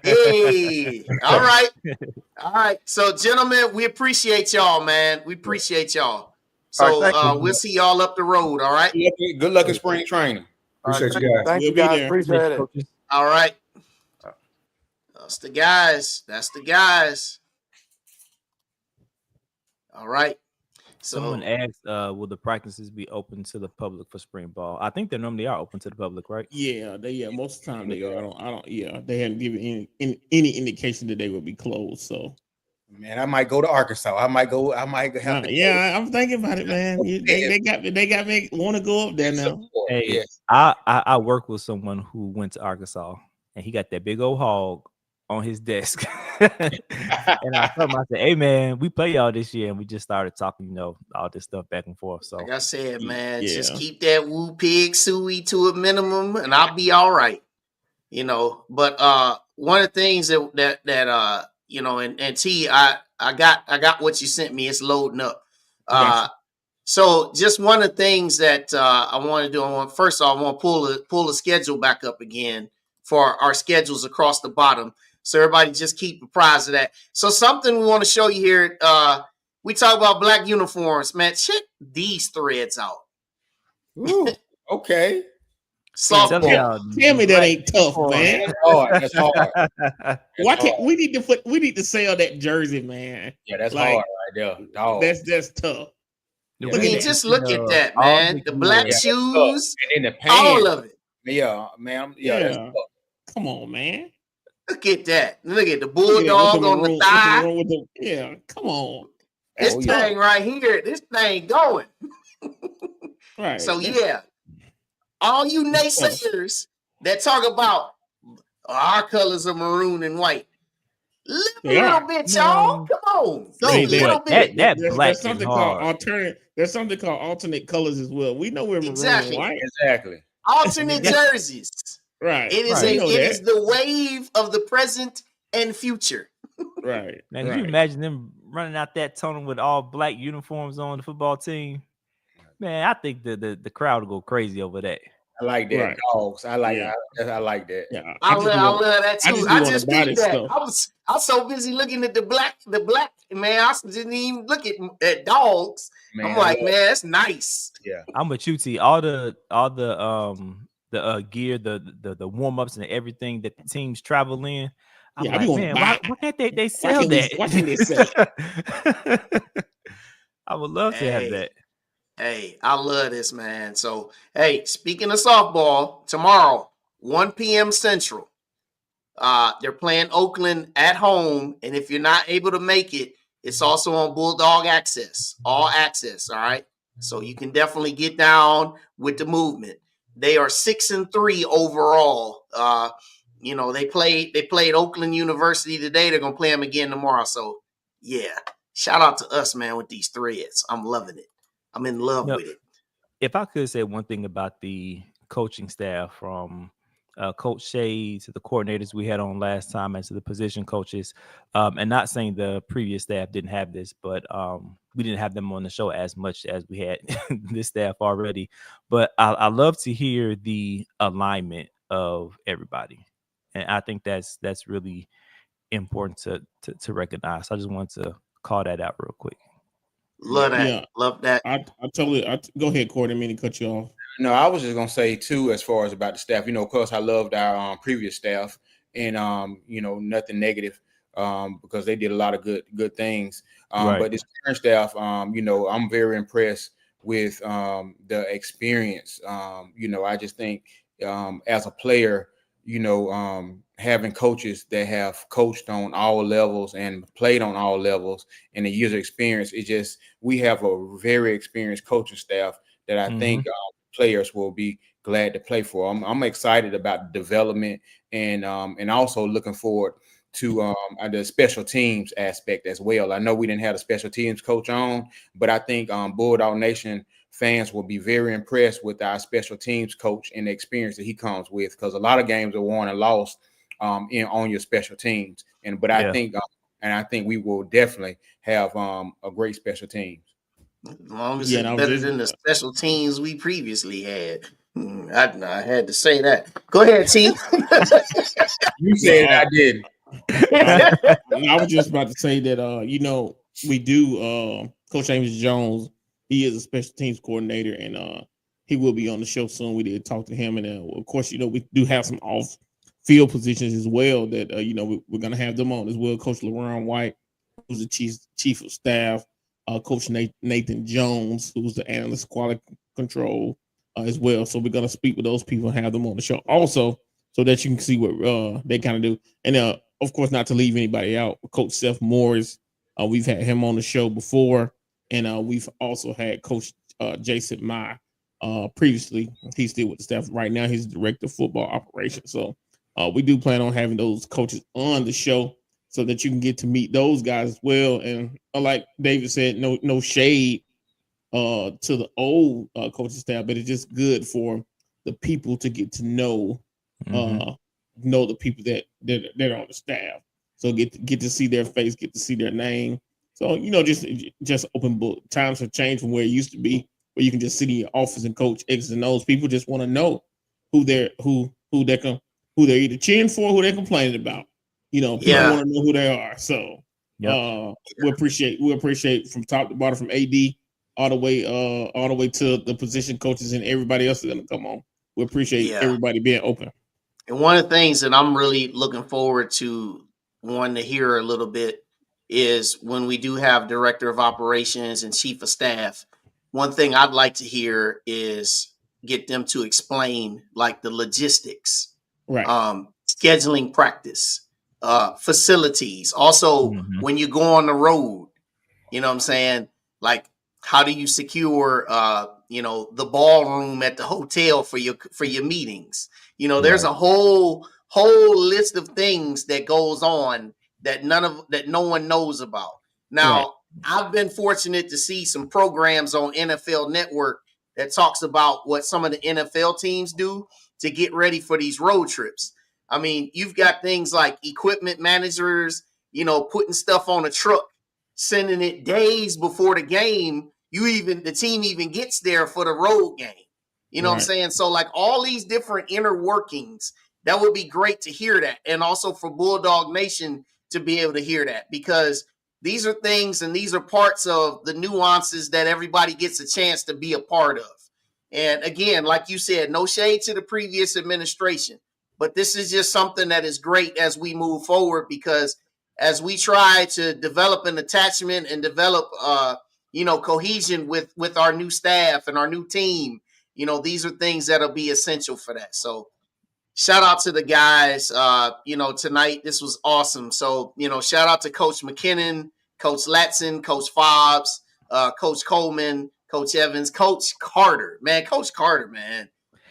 S2: Hey. All right. So, gentlemen, we appreciate y'all, man. We appreciate y'all. So we'll see y'all up the road. All right.
S5: Good luck in spring training.
S11: Appreciate you guys.
S9: Thank you, guys. Appreciate it.
S2: All right. That's the guys. All right. So,
S3: someone asked, will the practices be open to the public for spring ball? I think they normally are open to the public, right?
S4: Yeah, most of the time they are. I don't. Yeah, they haven't given any indication that they will be closed. So,
S5: man, I might go to Arkansas. I might have
S4: I'm thinking about it, man. They got me want to go up there now.
S3: Hey, yes. I work with someone who went to Arkansas, and he got that big old hog on his desk. And I told him, I said, hey man, we play y'all this year, and we just started talking, all this stuff back and forth. So
S2: like I said, man, just keep that woo pig suey to a minimum and I'll be all right. But one of the things that and T, I got what you sent me. It's loading up. So just one of the things that I want to do, first off, I want to pull the schedule back up again for our schedules across the bottom. So everybody just keep apprised of that. So something we want to show you here. We talk about black uniforms, man. Check these threads out.
S5: Ooh, okay.
S4: Softball. Tell me that ain't tough, man.
S5: That's hard.
S4: Why can't we need to sell that jersey, man?
S5: Yeah, that's hard right there. Dog.
S4: That's tough.
S2: Just look at that, man. The black shoes,
S5: and then the pants.
S2: All of it.
S5: Yeah, man. Yeah.
S4: Come on, man.
S2: Look at that. Look at the bulldog on the thigh.
S4: Come on.
S2: This thing right here, this thing going.
S4: Right.
S2: So, all you naysayers that talk about our colors are maroon and white, live a little bit, y'all. Come on. A little bit.
S3: That black is hard.
S4: There's something called alternate colors as well. We know we're maroon and white.
S5: Exactly.
S2: Alternate jerseys.
S4: Right.
S2: It is the wave of the present and future.
S4: Right.
S3: Now, can you imagine them running out that tunnel with all black uniforms on the football team? Man, I think the crowd will go crazy over that.
S5: I like that. Right. Dogs. I like that.
S2: Yeah. I love that too. I just think that. I was so busy looking at the black, man. I didn't even look at dogs. Man, I'm like, man, that's nice.
S5: Yeah.
S3: I'm with you, T. All the gear, the warm-ups and everything that the teams travel in. I'm like, man, why can't they sell that?
S4: Why can't they sell
S3: it? I would love to have that.
S2: Hey, I love this, man. So, hey, speaking of softball, tomorrow, 1 p.m. Central, they're playing Oakland at home. And if you're not able to make it, it's also on Bulldog Access, all access. All right. So you can definitely get down with the movement. They are 6-3 overall. They played Oakland University today. They're gonna play them again tomorrow. So yeah, shout out to us, man, with these threads. I'm loving it. I'm in love with it.
S3: If I could say one thing about the coaching staff, from Coach Shade to the coordinators we had on last time, and to the position coaches. And not saying the previous staff didn't have this, but we didn't have them on the show as much as we had this staff already. But I love to hear the alignment of everybody, and I think that's really important to recognize. So I just wanted to call that out real quick.
S2: Love that.
S4: Yeah.
S2: Love that.
S4: I totally. Go ahead, Corey. I mean to cut you off.
S5: No, I was just gonna say too, as far as about the staff, of course, I loved our previous staff, and nothing negative, because they did a lot of good things.
S3: Right.
S5: But this current staff, I'm very impressed with the experience. I just think as a player, having coaches that have coached on all levels and played on all levels, and the years of experience, we have a very experienced coaching staff that I think players will be glad to play for. I'm excited about the development, and also looking forward to the special teams aspect as well. I know we didn't have a special teams coach on, but I think Bulldog Nation fans will be very impressed with our special teams coach and the experience that he comes with, because a lot of games are won and lost on your special teams. I think we will definitely have a great special teams.
S2: As long as it's better than the special teams we previously had. I had to say that. Go ahead, T.
S5: You said I did.
S4: I was just about to say that we do Coach James Jones. He is a special teams coordinator, and he will be on the show soon. We did talk to him, and of course, we do have some off field positions as well that we're gonna have them on as well. Coach Lawaan White, who's the chief of staff. Coach Nathan Jones, who's the analyst quality control as well. So we're going to speak with those people and have them on the show also, so that you can see what they kind of do. And of course, not to leave anybody out, Coach Seth Morris, we've had him on the show before. And we've also had Coach Jason Mai previously. He's still with the staff right now. He's the director of football operations. So we do plan on having those coaches on the show, so that you can get to meet those guys as well. And like David said, no shade to the old coaching staff, but it's just good for the people to get to know the people that are on the staff. So get to see their face, get to see their name. So just open book. Times have changed from where it used to be, where you can just sit in your office and coach X's and O's. People just want to know who they're either cheering for, who they're complaining about. People want to know who they are. So we appreciate from top to bottom, from AD all the way to the position coaches and everybody else is going to come on. We appreciate everybody being open.
S2: And one of the things that I'm really looking forward to wanting to hear a little bit is when we do have director of operations and chief of staff. One thing I'd like to hear is get them to explain like the logistics,
S4: right?
S2: Scheduling practice. Facilities. Also, when you go on the road, what I'm saying? Like, how do you secure, the ballroom at the hotel for your meetings? There's a whole list of things that goes on that no one knows about. Now, I've been fortunate to see some programs on NFL Network that talks about what some of the NFL teams do to get ready for these road trips. I mean, you've got things like equipment managers, putting stuff on a truck, sending it days before the game. The team even gets there for the road game. What I'm saying? So like all these different inner workings, that would be great to hear that. And also for Bulldog Nation to be able to hear that, because these are things and these are parts of the nuances that everybody gets a chance to be a part of. And again, like you said, no shade to the previous administration. But this is just something that is great as we move forward, because as we try to develop an attachment and develop, cohesion with our new staff and our new team, these are things that'll be essential for that. So shout out to the guys, tonight. This was awesome. So, shout out to Coach McKinnon, Coach Latson, Coach Fobbs, Coach Coleman, Coach Evans, Coach Carter, man.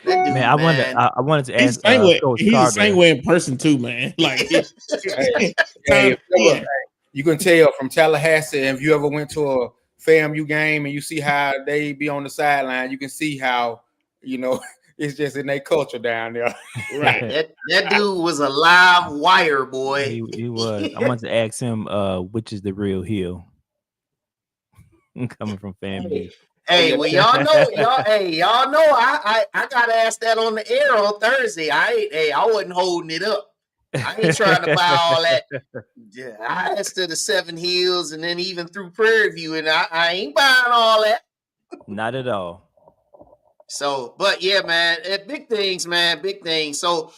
S2: Dude,
S3: I wanted to ask Coach
S4: he's
S3: Carter.
S4: The same way in person too, man. Like,
S5: you can tell from Tallahassee. If you ever went to a FAMU game and you see how they be on the sideline, you can see how It's just in their culture down there.
S2: Right. That dude was a live wire, boy.
S3: He was. I want to ask him, which is the real heel? Coming from FAMU.
S2: Hey, well, y'all know, I gotta ask that on the air on Thursday. I wasn't holding it up. I ain't trying to buy all that. Yeah, I asked to the 7 Hills and then even through Prairie View, and I ain't buying all that.
S3: Not at all.
S2: So, but yeah, man, big things, man, big things. So,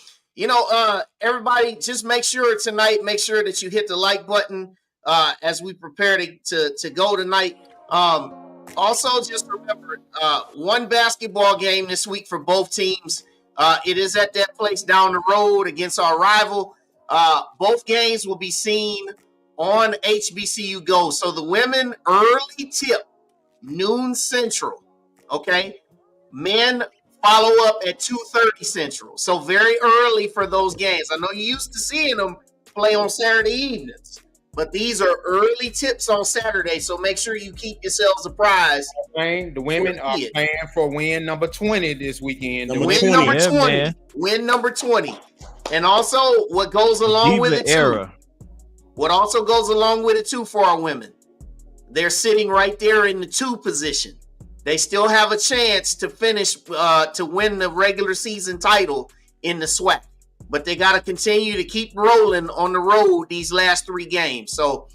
S2: everybody, just make sure that you hit the like button as we prepare to go tonight. Also, just remember, one basketball game this week for both teams. It is at that place down the road against our rival. Both games will be seen on HBCU Go. So the women early tip, noon Central. Okay. Men follow up at 2:30 Central. So very early for those games. I know you used to seeing them play on Saturday evenings, but these are early tips on Saturday. So make sure you keep yourselves apprised.
S5: The women are playing for win number 20 this weekend.
S2: Win number 20. And also what goes along with it too. What also goes along with it too for our women. They're sitting right there in the 2 position. They still have a chance to finish to win the regular season title in the SWAC. But they got to continue to keep rolling on the road these last 3 games. So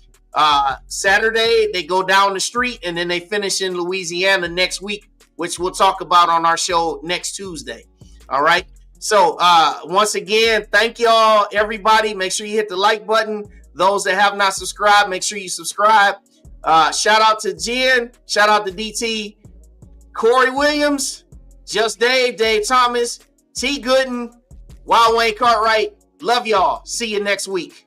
S2: Saturday, they go down the street, and then they finish in Louisiana next week, which we'll talk about on our show next Tuesday. All right? So once again, thank y'all, everybody. Make sure you hit the like button. Those that have not subscribed, make sure you subscribe. Shout out to Jen. Shout out to DT. Corey Williams, Just Dave Thomas, T. Gooden, Wild Wayne Cartwright. Love y'all. See you next week.